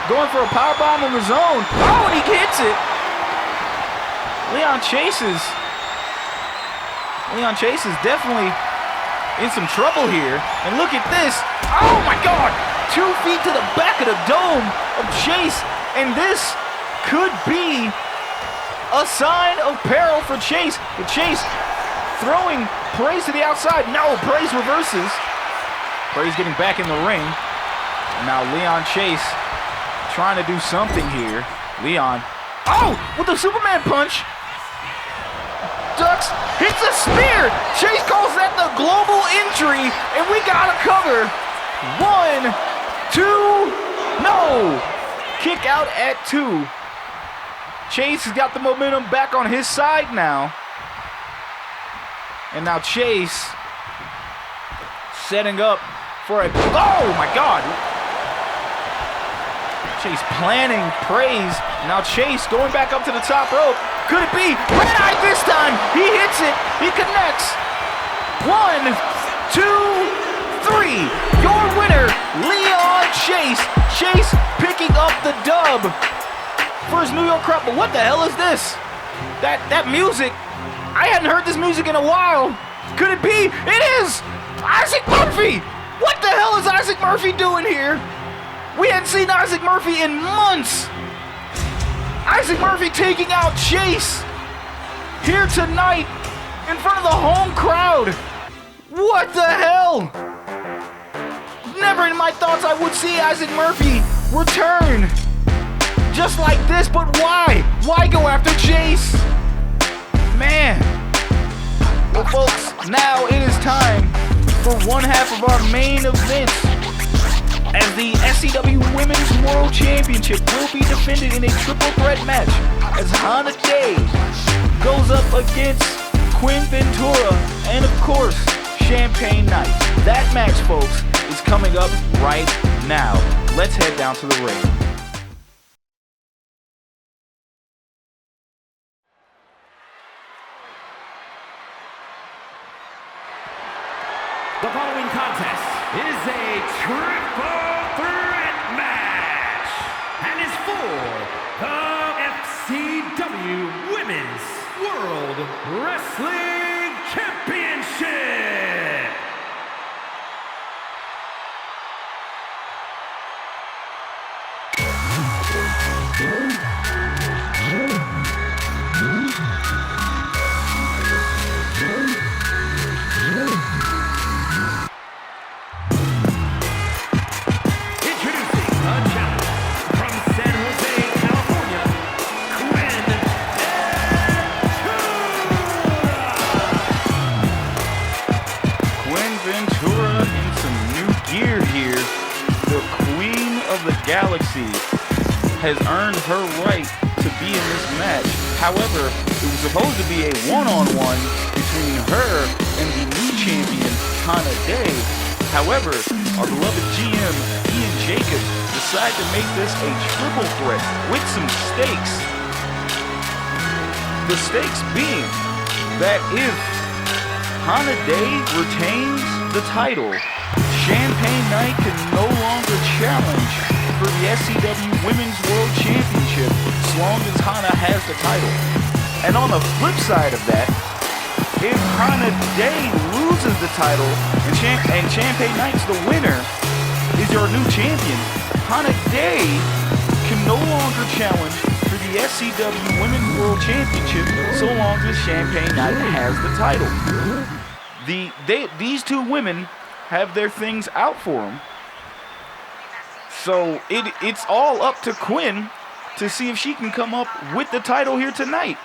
going for a powerbomb on his own. Oh, and he hits it. Leon Chase is definitely in some trouble here. And look at this. Oh my God. 2 feet to the back of the dome of Chase. And this could be a sign of peril for Chase. But Chase throwing Praise to the outside. No, Praise reverses. Praise getting back in the ring. And now Leon Chase trying to do something here. Leon. Oh, with the Superman punch. Ducks, hits a spear. Chase calls that the global entry, and we got a cover. 1, 2, no. Kick out at 2. Chase has got the momentum back on his side now. And now Chase setting up for a, oh my God. Chase planning Praise. Now Chase going back up to the top rope. Could it be? Red eye this time. He hits it. He connects. 1, 2, 3. Your winner, Leon Chase. Chase picking up the dub for his New York crowd. But what the hell is this? That music. I hadn't heard this music in a while. Could it be? It is! Isaac Murphy! What the hell is Isaac Murphy doing here? We hadn't seen Isaac Murphy in months. Isaac Murphy taking out Chase here tonight in front of the home crowd. What the hell? Never in my thoughts I would see Isaac Murphy return just like this, but why? Why go after Chase? Man. Well, folks, now it is time for one half of our main event, as the SCW Women's World Championship will be defended in a triple threat match as Hana Dae goes up against Quinn Ventura and, of course, Champagne Knight. That match, folks, is coming up right now. Let's head down to the ring. The following contest is a triple threat match and is for the SCW Women's World Wrestling Championship. Galaxy has earned her right to be in this match. However, it was supposed to be a one-on-one between her and the new champion, Hana Dae. However, our beloved GM, Ian Jacobs, decided to make this a triple threat with some stakes. The stakes being that if Hana Dae retains the title, Champagne Knight can no longer challenge for the SCW Women's World Championship as long as Hana has the title. And on the flip side of that, if Hana Dae loses the title and Champagne Knight's the winner, is your new champion, Hana Dae can no longer challenge for the SCW Women's World Championship so long as Champagne Knight has the title. These two women have their things out for them. So it's all up to Quinn to see if she can come up with the title here tonight.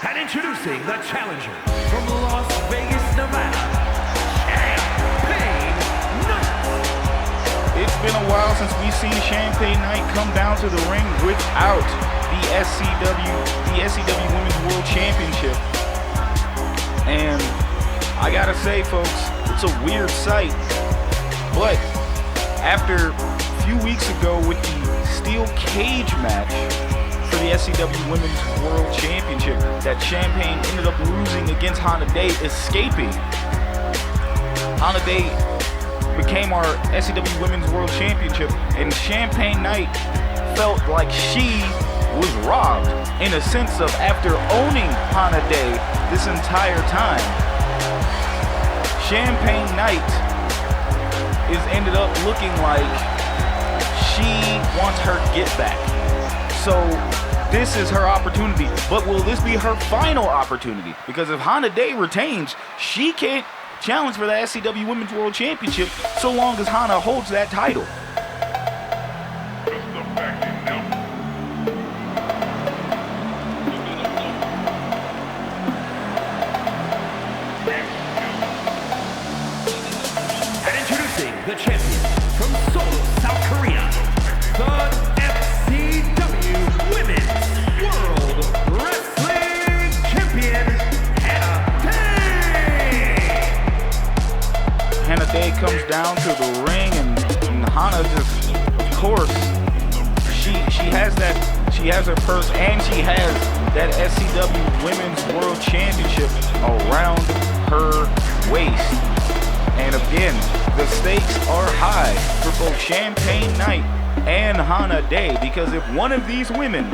And introducing the challenger from Las Vegas, Nevada, Champagne Knight. It's been a while since we've seen Champagne Knight come down to the ring without the SCW Women's World Championship. And I gotta say, folks, it's a weird sight. But after a few weeks ago with the steel cage match for the SCW Women's World Championship that Champagne ended up losing against Hana Dae, escaping, Hana Dae became our SCW Women's World Championship, and Champagne Knight felt like she was robbed in a sense of after owning Hana Dae this entire time. Champagne Knight is ended up looking like she wants her get back. So this is her opportunity, but will this be her final opportunity? Because if Hana Dae retains, she can't challenge for the SCW Women's World Championship so long as Hana holds that title. The champion from Seoul, South Korea, the SCW Women's World Wrestling Champion, Hana Dae. Hana Dae comes down to the ring, and Hana just, of course, she has her purse, and she has that SCW Women's World Championship around her waist. And again, the stakes are high for both Champagne Knight and Hana Dae, because if one of these women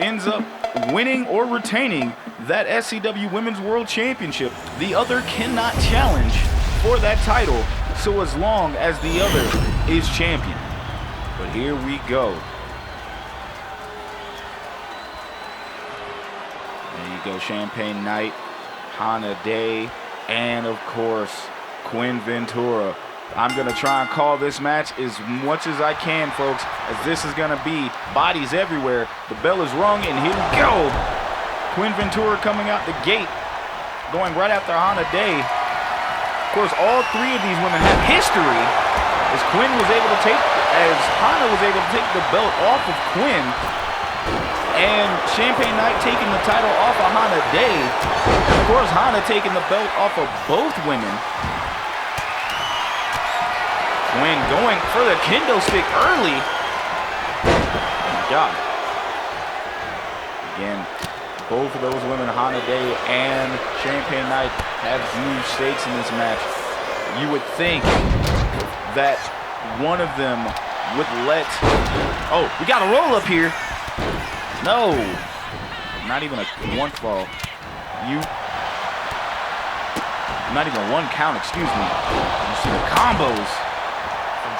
ends up winning or retaining that SCW Women's World Championship. The other cannot challenge for that title, so as long as the other is champion. But here we go. There you go, Champagne Knight, Hana Dae, and of course, Quinn Ventura. I'm gonna try and call this match as much as I can, folks, as this is gonna be bodies everywhere. The bell is rung, and here we go. Quinn Ventura coming out the gate, going right after Hana Dae. Of course, all three of these women have history, as Hana was able to take the belt off of Quinn, and Champagne Knight taking the title off of Hana Dae. And of course, Hana taking the belt off of both women. Quinn going for the kendo stick early. Oh my God. Again, both of those women, Hana Dae and Champagne Knight, have huge stakes in this match. You would think that one of them would let... Oh, we got a roll up here. No. Not even a one fall. Not even one count, excuse me. You see the combos.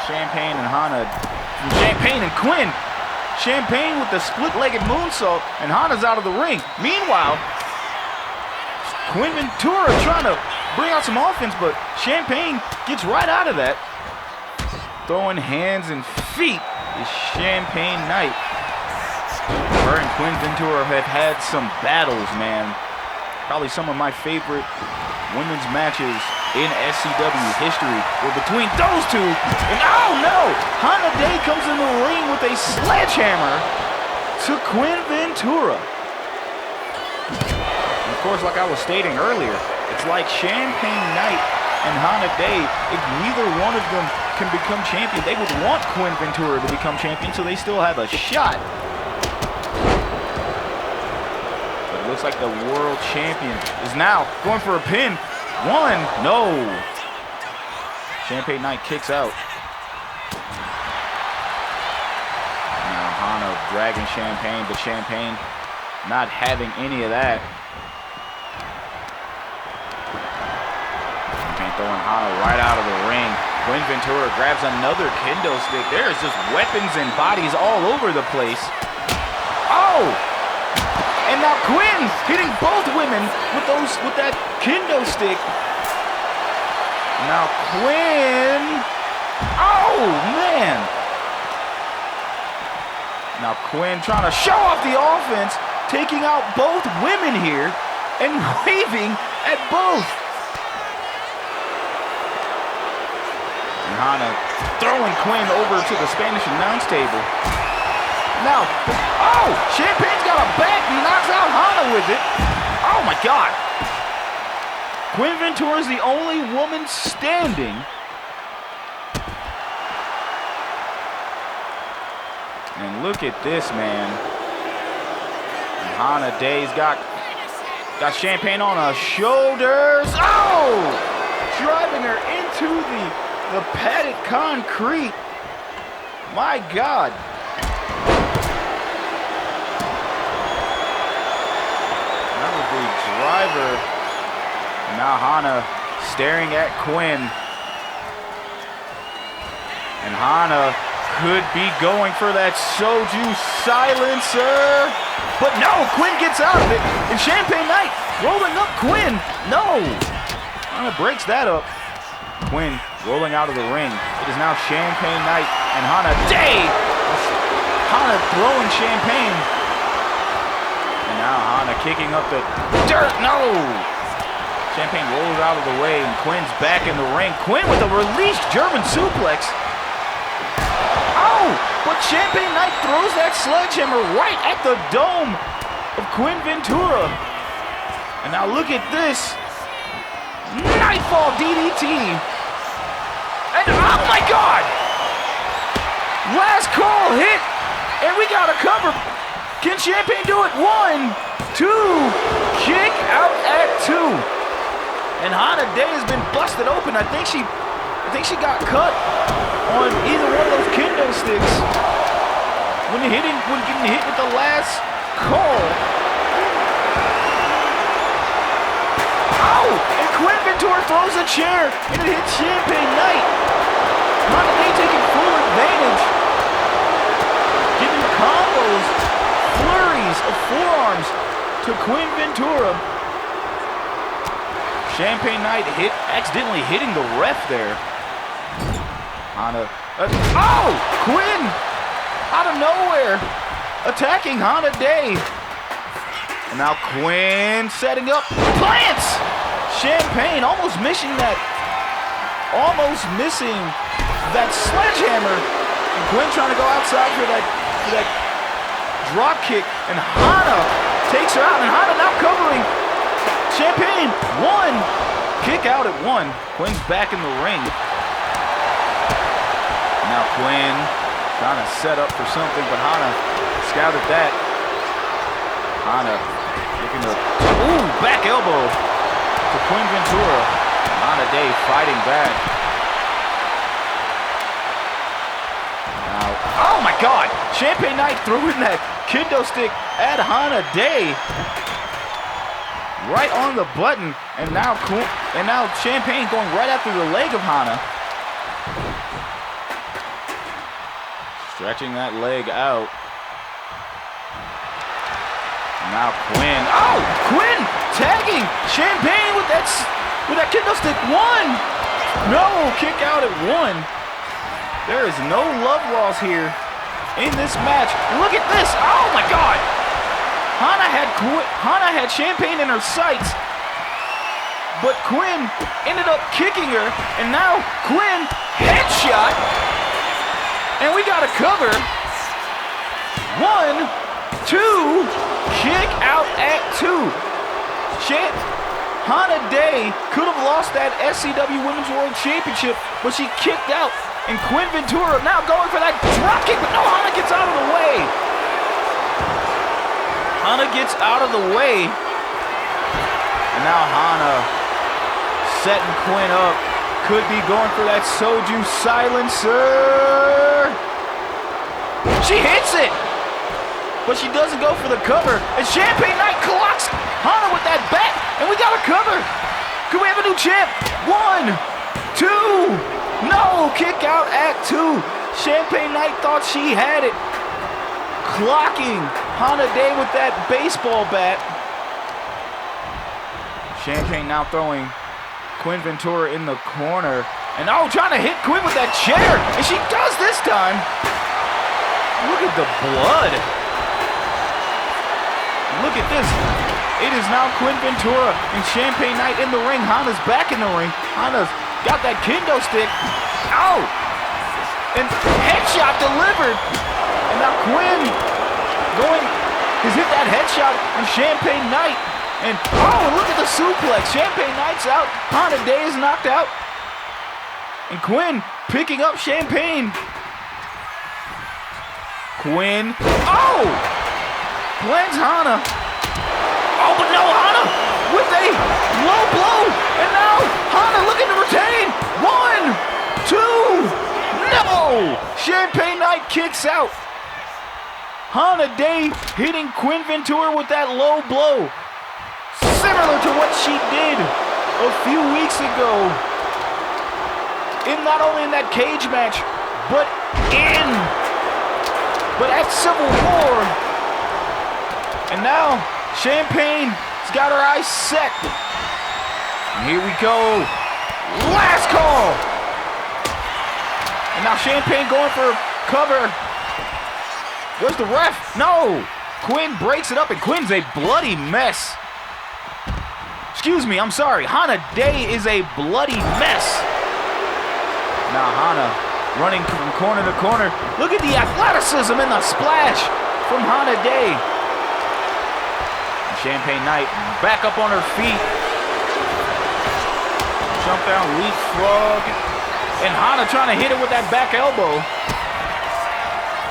Champagne and Hana, from Champagne and Quinn. Champagne with the split-legged moonsault, and Hana's out of the ring. Meanwhile, Quinn Ventura trying to bring out some offense, but Champagne gets right out of that. Throwing hands and feet is Champagne Knight. Her and Quinn Ventura have had some battles, man. Probably some of my favorite women's matches in SCW history were between those two. And oh no! Hana Dae comes in the ring with a sledgehammer to Quinn Ventura. And of course, like I was stating earlier, it's like Champagne Knight and Hana Dae, if neither one of them can become champion, they would want Quinn Ventura to become champion, so they still have a shot. But it looks like the world champion is now going for a pin. One, no. Champagne Knight kicks out. Now Hana dragging Champagne, but Champagne not having any of that. Champagne throwing Hana right out of the ring. Quinn Ventura grabs another kendo stick. There is just weapons and bodies all over the place. Oh! And now Quinn hitting both women with that kendo stick. Now Quinn. Oh man. Now Quinn trying to show off the offense, taking out both women here and waving at both. And Hana throwing Quinn over to the Spanish announce table. Now, oh, Champagne's got a back and knocks out Hana with it. Oh my God. Quinn Ventura is the only woman standing. And look at this, man. And Hana Dae's got Champagne on her shoulders. Oh! Driving her into the padded concrete. My God. Driver. Now Hana staring at Quinn. And Hana could be going for that Soju silencer. But no, Quinn gets out of it. And Champagne Knight rolling up Quinn. No. Hana breaks that up. Quinn rolling out of the ring. It is now Champagne Knight and Hana Dae. Hana throwing Champagne. And now Hana kicking up the dirt. No! Champagne rolls out of the way, and Quinn's back in the ring. Quinn with a released German suplex. Oh! But Champagne Knight throws that sledgehammer right at the dome of Quinn Ventura. And now look at this. Nightfall DDT. And oh my God! Last call hit, and we got a cover. Can Champagne do it? 1, 2, kick out at 2. And Hana Dae has been busted open. I think she got cut on either one of those kendo sticks when getting hit with the last call. Oh, and Quinn Ventura throws a chair, and it hits Champagne Knight. Hana Dae taking full advantage. Giving combos, flurries of forearms to Quinn Ventura. Champagne Knight accidentally hitting the ref there. Hana, oh! Quinn! Out of nowhere! Attacking Hana Dae. And now Quinn setting up. Plants! Champagne almost missing that sledgehammer. And Quinn trying to go outside for that drop kick. And Hana takes her out. And Hana now covering. Champagne, 1. Kick out at 1. Quinn's back in the ring. Now Quinn trying to set up for something, but Hana scouted that. Hana looking to, back elbow to Quinn Ventura. Hana Dae fighting back. Now, oh my God! Champagne Knight throwing that kendo stick at Hana Dae. Right on the button, and now Champagne going right after the leg of Hana. Stretching that leg out. Now Quinn. Oh! Quinn tagging Champagne with that kendo stick. 1! No! Kick out at 1. There is no love loss here in this match. Look at this! Oh my God! Hana had Champagne in her sights, but Quinn ended up kicking her, and now Quinn headshot. And we got a cover. 1, 2, kick out at 2. Hana Dae could have lost that SCW Women's World Championship, but she kicked out. And Quinn Ventura now going for that drop kick, but no, Hana gets out of the way. Hana gets out of the way. And now Hana setting Quinn up. Could be going for that Soju silencer. She hits it, but she doesn't go for the cover. And Champagne Knight clocks Hana with that bat, and we got a cover. Could we have a new champ? 1, 2, no, kick out at 2. Champagne Knight thought she had it. Clocking Hana Dae with that baseball bat. Champagne now throwing Quinn Ventura in the corner. And trying to hit Quinn with that chair. And she does this time. Look at the blood. Look at this. It is now Quinn Ventura and Champagne Knight in the ring. Hana's back in the ring. Hana's got that kendo stick. Ow! And headshot delivered. And now Quinn has hit that headshot on Champagne Knight. And look at the suplex. Champagne Knight's out. Hana Dae is knocked out. And Quinn picking up Champagne. Quinn. Blends Hana. But no, Hana with a low blow. And now Hana looking to retain. 1, 2, no. Champagne Knight kicks out. Hana Dae hitting Quinn Ventura with that low blow. Similar to what she did a few weeks ago. Not only in that cage match, but at Civil War. And now Champagne's got her eyes set. And here we go. Last call. And now Champagne going for cover. Where's the ref? No. Quinn breaks it up, and Quinn's a bloody mess. Excuse me, I'm sorry. Hana Dae is a bloody mess. Now Hana running from corner to corner. Look at the athleticism and the splash from Hana Dae. Champagne Knight back up on her feet. Jump down, leapfrog. And Hana trying to hit it with that back elbow.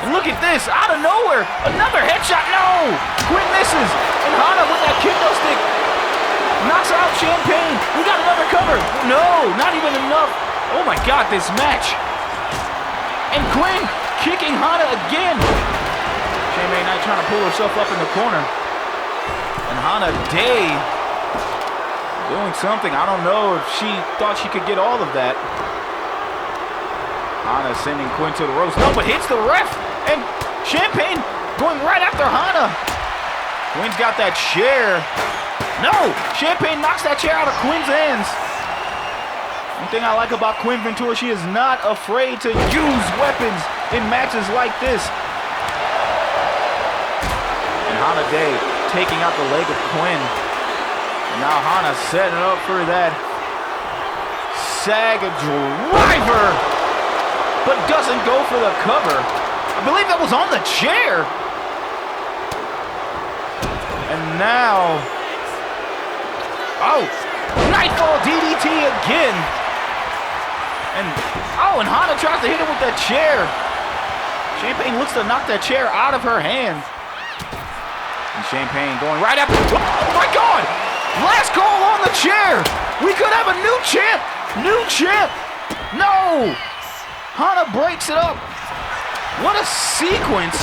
And look at this, out of nowhere, another headshot, no! Quinn misses, and Hana with that kendo stick knocks out Champagne. We got another cover. No, not even enough. Oh my God, this match. And Quinn kicking Hana again. Championship Knight trying to pull herself up in the corner. And Hana Dae doing something. I don't know if she thought she could get all of that. Hana sending Quinn to the ropes. No, but hits the ref. And Champagne going right after Hana. Quinn's got that chair. No! Champagne knocks that chair out of Quinn's hands. One thing I like about Quinn Ventura, she is not afraid to use weapons in matches like this. And Hana Dae taking out the leg of Quinn. And now Hana setting up for that Sag driver, but doesn't go for the cover. I believe that was on the chair. And now, oh, Nightfall DDT again. And Hana tries to hit him with that chair. Champagne looks to knock that chair out of her hand. And Champagne going right after, oh my God! Last call on the chair. We could have a new champ. New champ. No. Hana breaks it up. What a sequence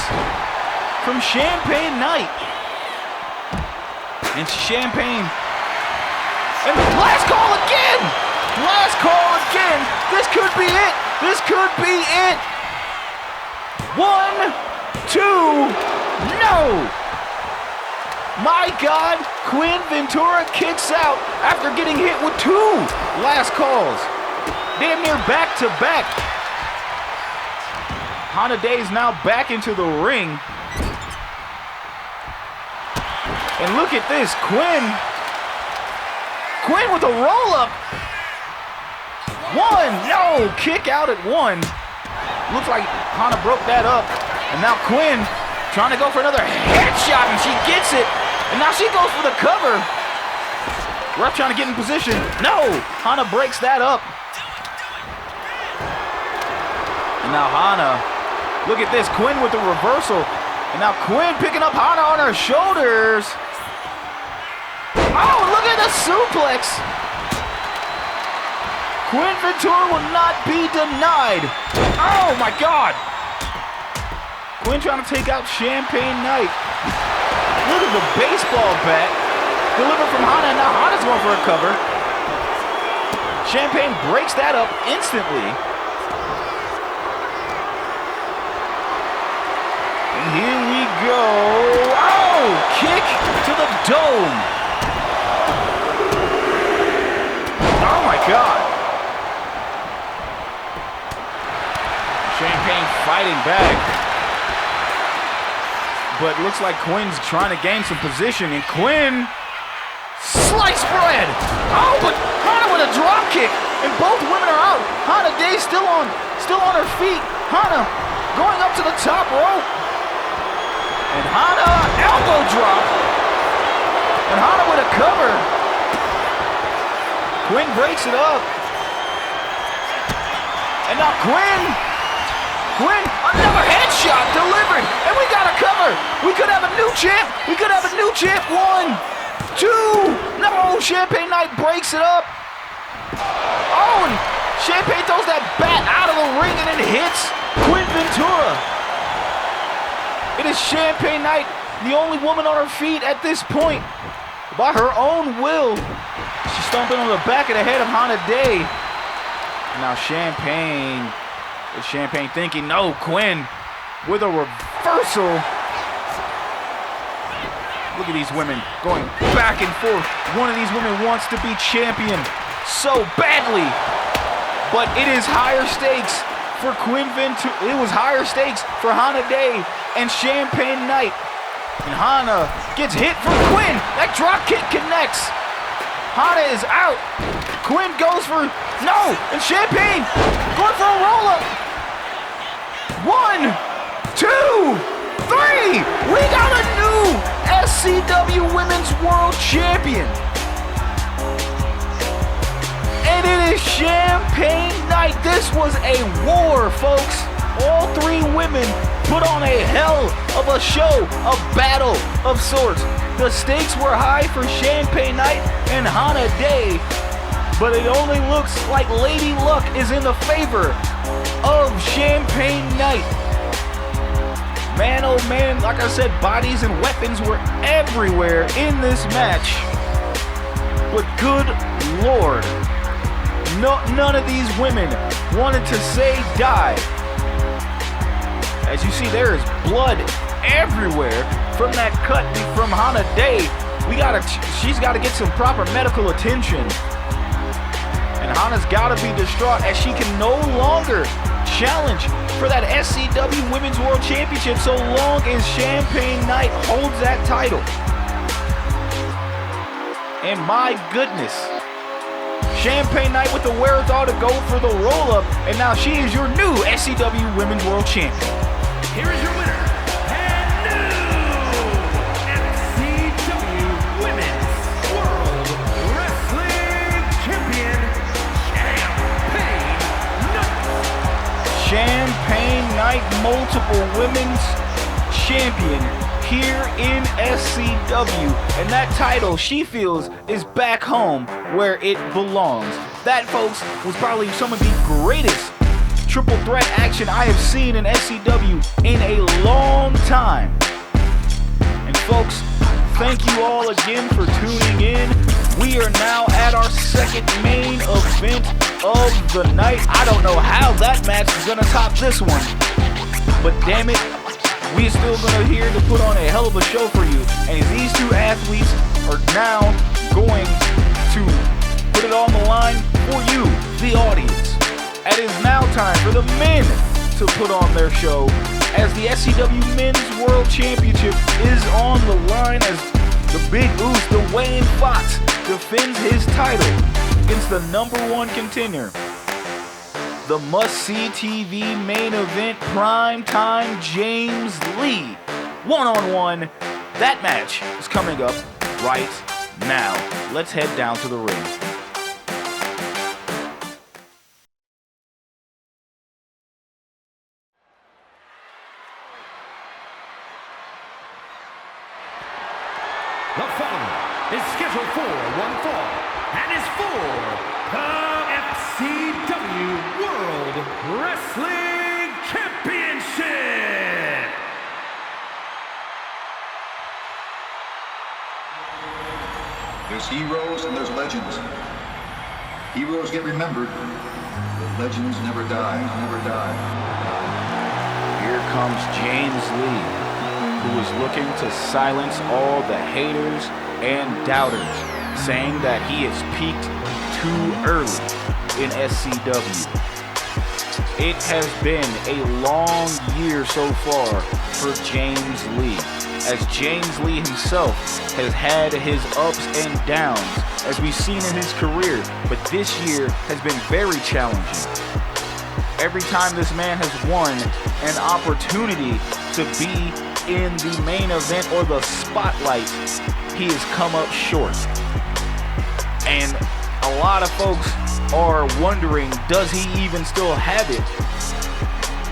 from Champagne Knight. And Champagne. And last call again. Last call again. This could be it. This could be it. 1, 2, no. My God, Quinn Ventura kicks out after getting hit with 2 last calls. Damn near back to back. Hana Dae is now back into the ring. And look at this, Quinn with a roll-up. 1, no, kick out at 1. Looks like Hana broke that up. And now Quinn trying to go for another headshot, and she gets it. And now she goes for the cover. Ref trying to get in position. No, Hana breaks that up. And now Hana, look at this, Quinn with the reversal. And now Quinn picking up Hana on her shoulders. Oh, look at the suplex. Quinn Ventura will not be denied. Oh my God. Quinn trying to take out Champagne Knight. Look at the baseball bat delivered from Hana, and now Hana's going for a cover. Champagne breaks that up instantly. And here we go. Oh, kick to the dome. Oh my God. Champagne fighting back. But looks like Quinn's trying to gain some position, and Quinn, slice bread! Oh, but Hana with a drop kick, and both women are out. Hana Dae still on her feet. Hana going up to the top rope. And Hana, elbow drop. And Hana with a cover. Quinn breaks it up. And now Quinn, another headshot delivered, and we got a cover. We could have a new champ. 1, 2, no, Champagne Knight breaks it up. Oh, and Champagne throws that bat out of the ring and it hits Quinn Ventura. It is Champagne Knight, the only woman on her feet at this point. By her own will, she's stomping on the back of the head of Hana Dae. Now Champagne thinking, no, Quinn with a reversal. Look at these women going back and forth. One of these women wants to be champion so badly, but it is higher stakes for Quinn Ventura. It was higher stakes for Hana Dae and Champagne Knight. And Hana gets hit from Quinn. That drop kick connects. Hana is out. Quinn goes for, no, and Champagne going for a roll-up. 1, 2, 3. We got a new SCW Women's World Champion. And it is Champagne Knight. This was a war, folks. All 3 women put on a hell of a show, a battle of sorts. The stakes were high for Champagne Knight and Hana Dae, but it only looks like Lady Luck is in the favor of Champagne Knight. Man, oh man, like I said, bodies and weapons were everywhere in this match. But good Lord, none of these women wanted to say die. As you see, there is blood everywhere from that cut from Hana Dae. She's got to get some proper medical attention. And Hana's got to be distraught as she can no longer challenge for that SCW Women's World Championship so long as Champagne Knight holds that title. And my goodness, Champagne Knight with the wherewithal to go for the roll-up, and now she is your new SCW Women's World Champion. Here is your winner, and new SCW Women's World Wrestling Champion, Champagne Knight. Champagne Knight, multiple women's champion here in SCW, and that title she feels is back home where it belongs. That, folks, was probably some of the greatest triple threat action I have seen in SCW in a long time. And folks, thank you all again for tuning in. We are now at our second main event of the night. I don't know how that match is gonna top this one, but damn it, we're still gonna here to put on a hell of a show for you. And these two athletes are now going to put it on the line for you, the audience. It is now time for the men to put on their show as the SCW Men's World Championship is on the line as the Big Oos, Dwayne Fox, defends his title against the #1 contender. The must-see TV main event, Primetime James Lee. One-on-one. That match is coming up right now. Let's head down to the ring. The following is scheduled for one fall and is for the SCW World Wrestling Championship. There's heroes and there's legends. Heroes get remembered, but legends never die, never die. Here comes James Lee, who is looking to silence all the haters and doubters, saying that he has peaked too early in SCW. It has been a long year so far for James Lee, as James Lee himself has had his ups and downs, as we've seen in his career, but this year has been very challenging. Every time this man has won an opportunity to be in the main event or the spotlight, he has come up short. And a lot of folks are wondering, does he even still have it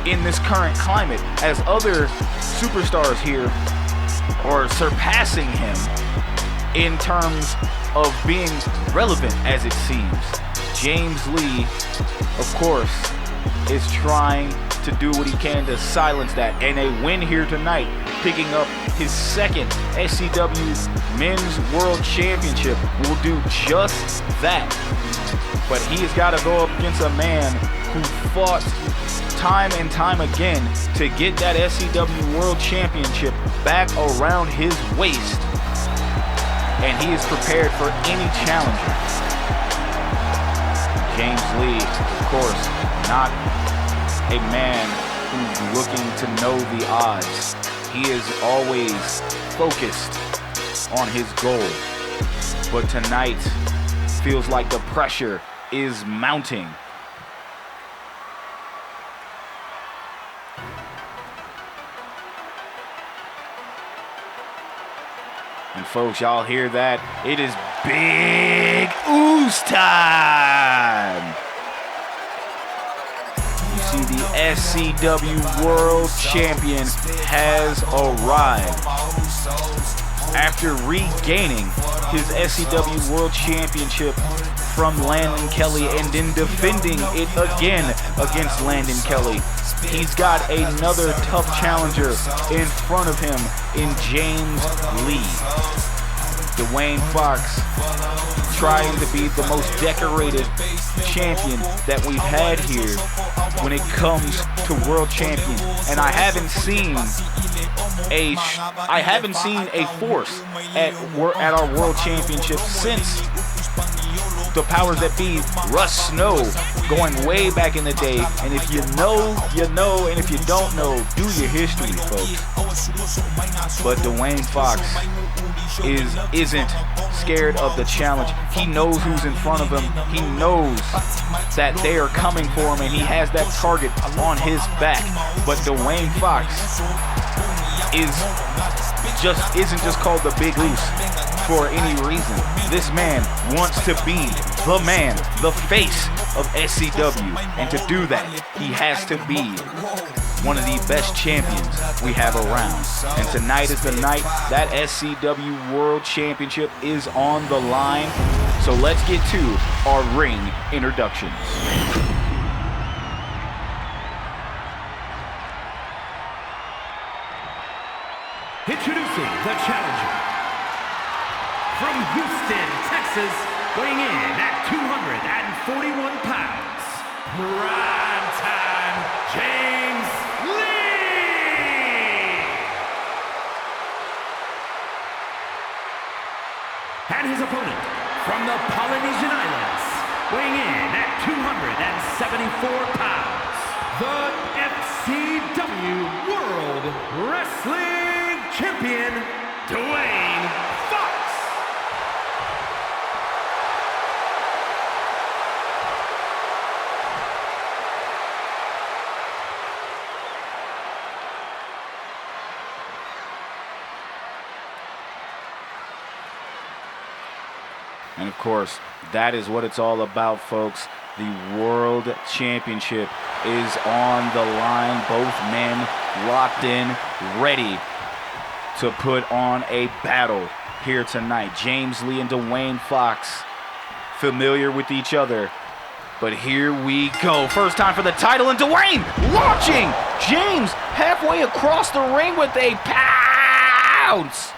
in this current climate, as other superstars here are surpassing him in terms of being relevant, as it seems. James Lee, of course, is trying to do what he can to silence that, and a win here tonight, picking up his second SCW Men's World Championship, will do just that. But he has got to go up against a man who fought time and time again to get that SCW World Championship back around his waist, and he is prepared for any challenger. James Lee, of course, not a man who's looking to know the odds. He is always focused on his goal. But tonight feels like the pressure is mounting. And folks, y'all hear that? It is Big Oos time! You see, the SCW World Champion has arrived. After regaining his SCW World Championship from Landon Kelly and then defending it again against Landon Kelly. He's got another tough challenger in front of him in James Lee. Dwayne Fox trying to be the most decorated champion that we've had here when it comes to World Champion. And I haven't seen a force at our World Championship since the powers that be, Russ Snow, going way back in the day. And if you know, you know, and if you don't know, do your history, folks. But Dwayne Fox isn't scared of the challenge. He knows who's in front of him. He knows that they are coming for him, and he has that target on his back. But Dwayne Fox isn't just called the Big Loose for any reason. This man wants to be the man, the face of SCW, and to do that, he has to be one of the best champions we have around. And tonight is the night that SCW World Championship is on the line. So let's get to our ring introductions. Introducing the challenger. From Houston, Texas, weighing in at 241 pounds, Primetime James Lee! And his opponent, from the Polynesian Islands, weighing in at 274 pounds, the SCW World Wrestling Champion, Dwayne Fox! And of course, that is what it's all about, folks. The World Championship is on the line. Both men locked in, ready to put on a battle here tonight. James Lee and Dwayne Fox, familiar with each other. But here we go. First time for the title, and Dwayne launching James halfway across the ring with a pounce.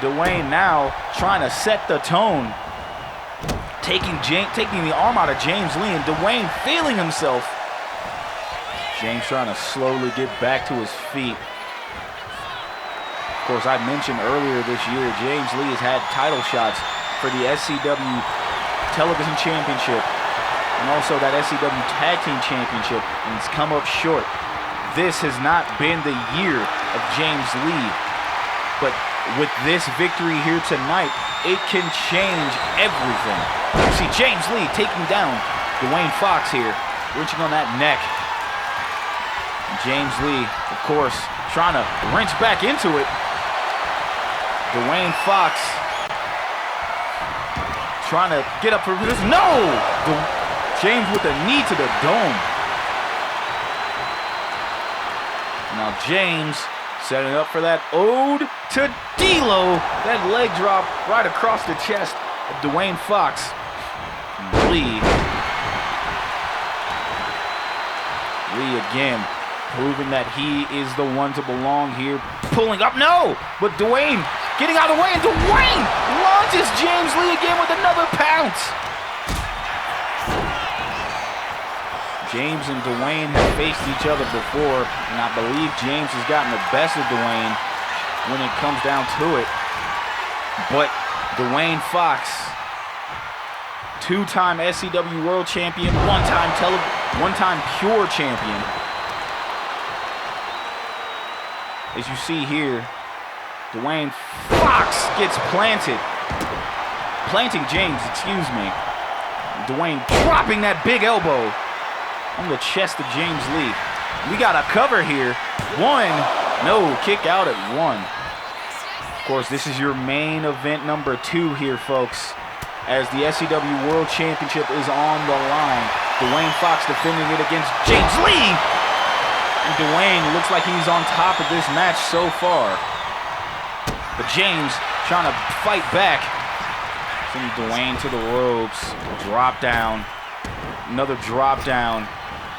Dwayne now trying to set the tone, taking the arm out of James Lee, and Dwayne feeling himself. James trying to slowly get back to his feet. Of course, I mentioned earlier this year, James Lee has had title shots for the SCW Television Championship and also that SCW Tag Team Championship, and he's come up short. This has not been the year of James Lee, but with this victory here tonight, it can change everything. You see James Lee taking down Dwayne Fox here, wrenching on that neck. And James Lee, of course, trying to wrench back into it. Dwayne Fox trying to get up for this. No! James with a knee to the dome. Now James setting up for that ode to D-Lo. That leg drop right across the chest of Dwayne Fox. Lee again, proving that he is the one to belong here. Pulling up, no! But Dwayne getting out of the way, and Dwayne launches James Lee again with another pounce. James and Dwayne have faced each other before, and I believe James has gotten the best of Dwayne when it comes down to it. But Dwayne Fox, two-time SCW World Champion, one-time Pure Champion. As you see here, Dwayne Fox gets planting James, excuse me. Dwayne dropping that big elbow on the chest of James Lee. We got a cover here. Kick out at 1. Of course, this is your main event number 2 here, folks, as the SCW World Championship is on the line. Dwayne Fox defending it against James Lee. And Dwayne looks like he's on top of this match so far. But James trying to fight back. Sending Dwayne to the ropes. Drop down. Another drop down.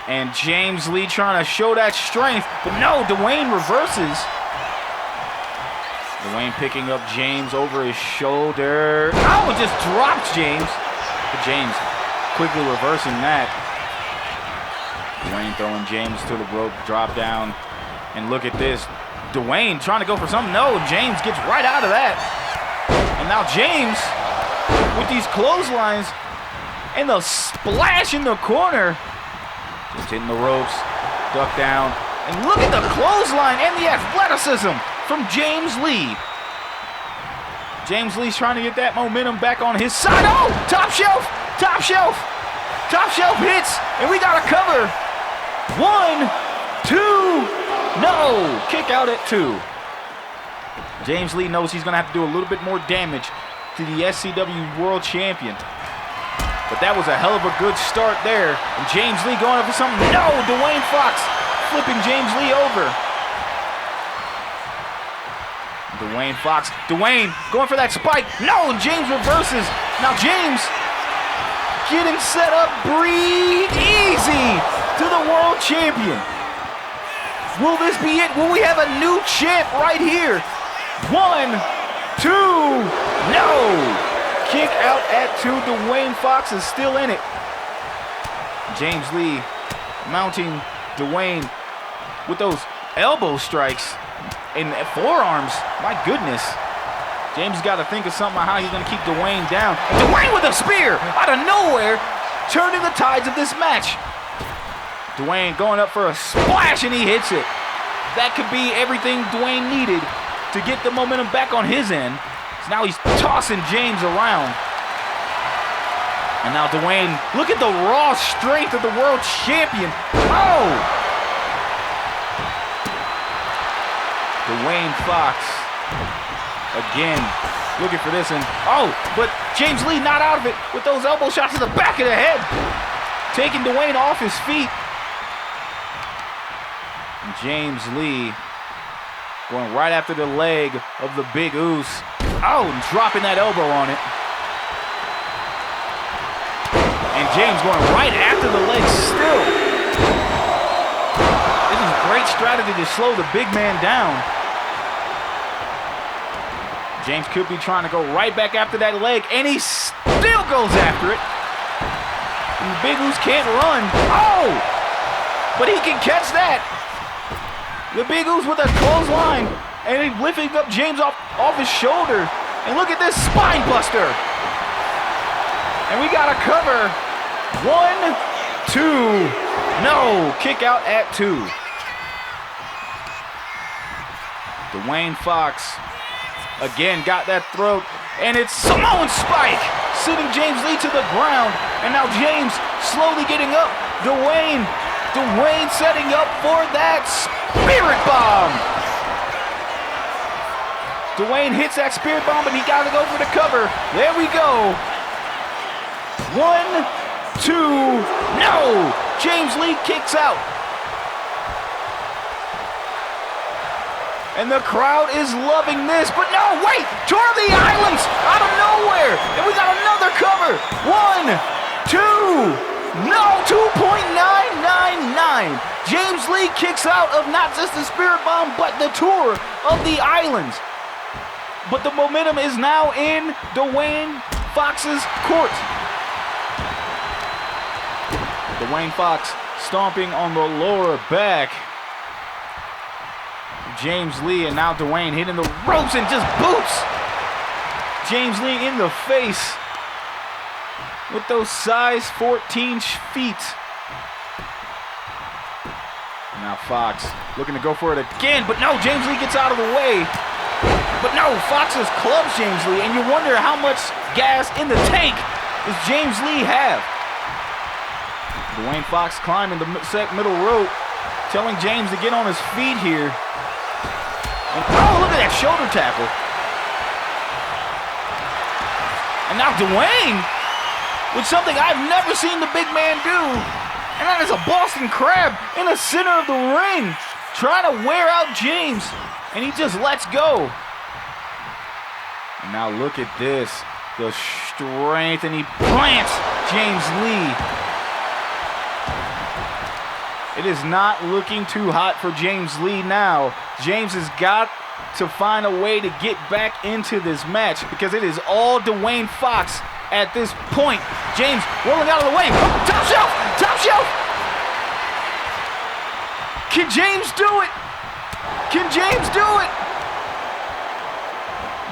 And James Lee trying to show that strength. But no, Dwayne reverses. Dwayne picking up James over his shoulder. Oh, it just drops James. But James quickly reversing that. Dwayne throwing James to the rope. Drop down. And look at this. Dwayne trying to go for something. No, James gets right out of that. And now James with these clotheslines and the splash in the corner. Just hitting the ropes, duck down, and look at the clothesline and the athleticism from James Lee. James Lee's trying to get that momentum back on his side. Oh, top shelf, top shelf, top shelf hits, and we got a cover. 1, 2, no, kick out at 2. James Lee knows he's gonna have to do a little bit more damage to the SCW World Champion. But that was a hell of a good start there. And James Lee going up for something. No, Dwayne Fox flipping James Lee over. Dwayne Fox, Dwayne going for that spike. No, and James reverses. Now James getting set up, breathe easy to the World Champion. Will this be it? Will we have a new champ right here? 1, 2, no! Kick out at 2. Dwayne Fox is still in it. James Lee mounting Dwayne with those elbow strikes and forearms. My goodness. James got to think of something about how he's going to keep Dwayne down. Dwayne with a spear out of nowhere, turning the tides of this match. Dwayne going up for a splash and he hits it. That could be everything Dwayne needed to get the momentum back on his end. So now he's tossing James around. And now Dwayne, look at the raw strength of the World Champion. Oh! Dwayne Fox, again, looking for this. And oh, but James Lee not out of it with those elbow shots to the back of the head. Taking Dwayne off his feet. And James Lee going right after the leg of the Big Oos. Oh, and dropping that elbow on it. And James going right after the leg still. This is great strategy to slow the big man down. James could be trying to go right back after that leg, and he still goes after it. And the Big Oos can't run. Oh! But he can catch that. The Big Oos with a clothesline, and he's lifting up James off his shoulder. And look at this spine buster. And we got a cover. 1, 2, no, kick out at 2. Dwayne Fox again got that throat, and it's Samoan spike, sitting James Lee to the ground. And now James slowly getting up. Dwayne setting up for that spirit bomb. Dwayne hits that spirit bomb, but he got to go for the cover. There we go. 1, 2, no! James Lee kicks out. And the crowd is loving this, but no, wait! Tour of the Islands out of nowhere! And we got another cover! 1, 2, no! 2.999! James Lee kicks out of not just the Spirit Bomb, but the Tour of the Islands. But the momentum is now in Dwayne Fox's court. Dwayne Fox stomping on the lower back. James Lee, and now Dwayne hitting the ropes and just boots James Lee in the face with those size 14 feet. Now Fox looking to go for it again, but no, James Lee gets out of the way. But no, Fox just clubs James Lee, and you wonder how much gas in the tank does James Lee have. Dwayne Fox climbing the middle rope, telling James to get on his feet here. And oh, look at that shoulder tackle. And now Dwayne with something I've never seen the big man do. And that is a Boston Crab in the center of the ring, trying to wear out James. And he just lets go. And now look at this. The strength, and he plants James Lee. It is not looking too hot for James Lee now. James has got to find a way to get back into this match because it is all Dwayne Fox at this point. James rolling out of the way. Top shelf! Top shelf! Can James do it? Can James do it?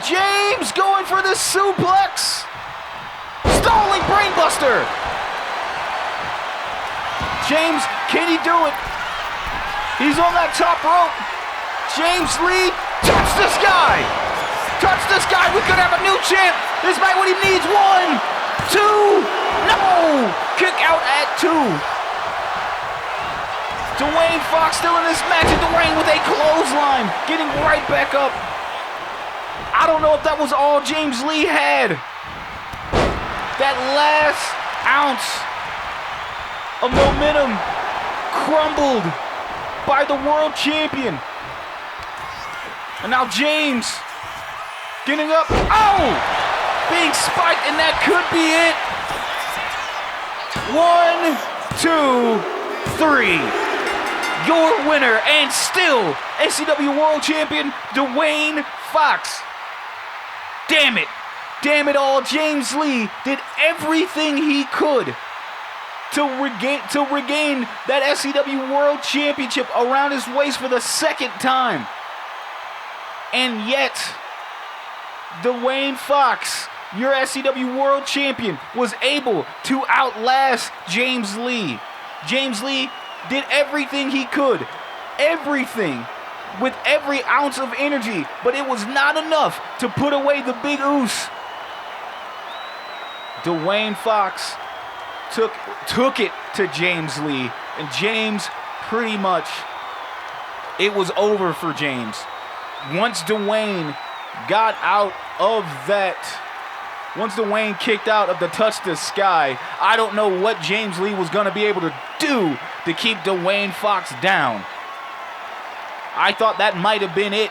James going for the suplex. Stalling brainbuster. James, can he do it? He's on that top rope. James Lee, touch this guy. Touch this guy. We could have a new champ. This might what he needs. 1, 2, no. Kick out at 2. Dwayne Fox still in this match, and Dwayne with a clothesline, getting right back up. I don't know if that was all James Lee had. That last ounce of momentum crumbled by the world champion. And now James getting up. Oh! Being spiked, and that could be it. 1, 2, 3. Your winner, and still SCW World Champion Dwayne Fox. Damn it. Damn it all. James Lee did everything he could to regain that SCW World Championship around his waist for the second time. And yet, Dwayne Fox, your SCW World Champion, was able to outlast James Lee. James Lee did everything he could. Everything. With every ounce of energy. But it was not enough to put away the Big Oos. Dwayne Fox took it to James Lee. And James, pretty much, it was over for James. Once Dwayne got out of that, once Dwayne kicked out of the touch the sky, I don't know what James Lee was going to be able to do to keep Dwayne Fox down. I thought that might have been it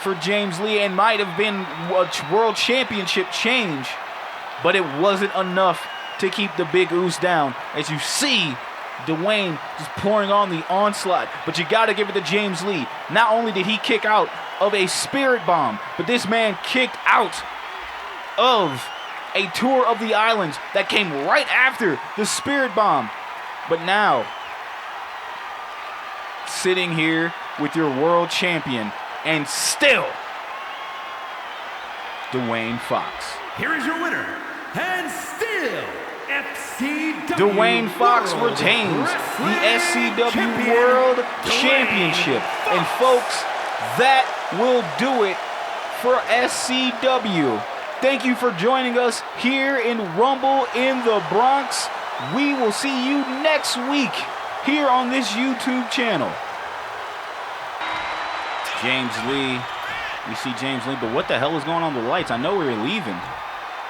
for James Lee and might have been a world championship change, but it wasn't enough to keep the Big Oos down. As you see, Dwayne just pouring on the onslaught, but you got to give it to James Lee. Not only did he kick out of a spirit bomb, but this man kicked out of a tour of the islands that came right after the spirit bomb. But now, sitting here with your world champion, and still, Dwayne Fox. Here is your winner, and still SCW Dwayne Fox World retains the Wrestling SCW World Dwayne Championship. Fox. And folks, that will do it for SCW. Thank you for joining us here in Rumble in the Bronx. We will see you next week here on this YouTube channel. James Lee. We see James Lee, but what the hell is going on with the lights? I know we were leaving.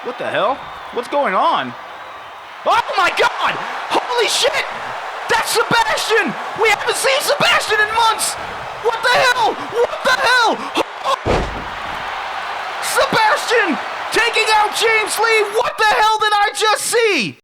What the hell? What's going on? Oh my God! Holy shit! That's Sebastian! We haven't seen Sebastian in months! What the hell? What the hell? Sebastian taking out James Lee! What the hell did I just see?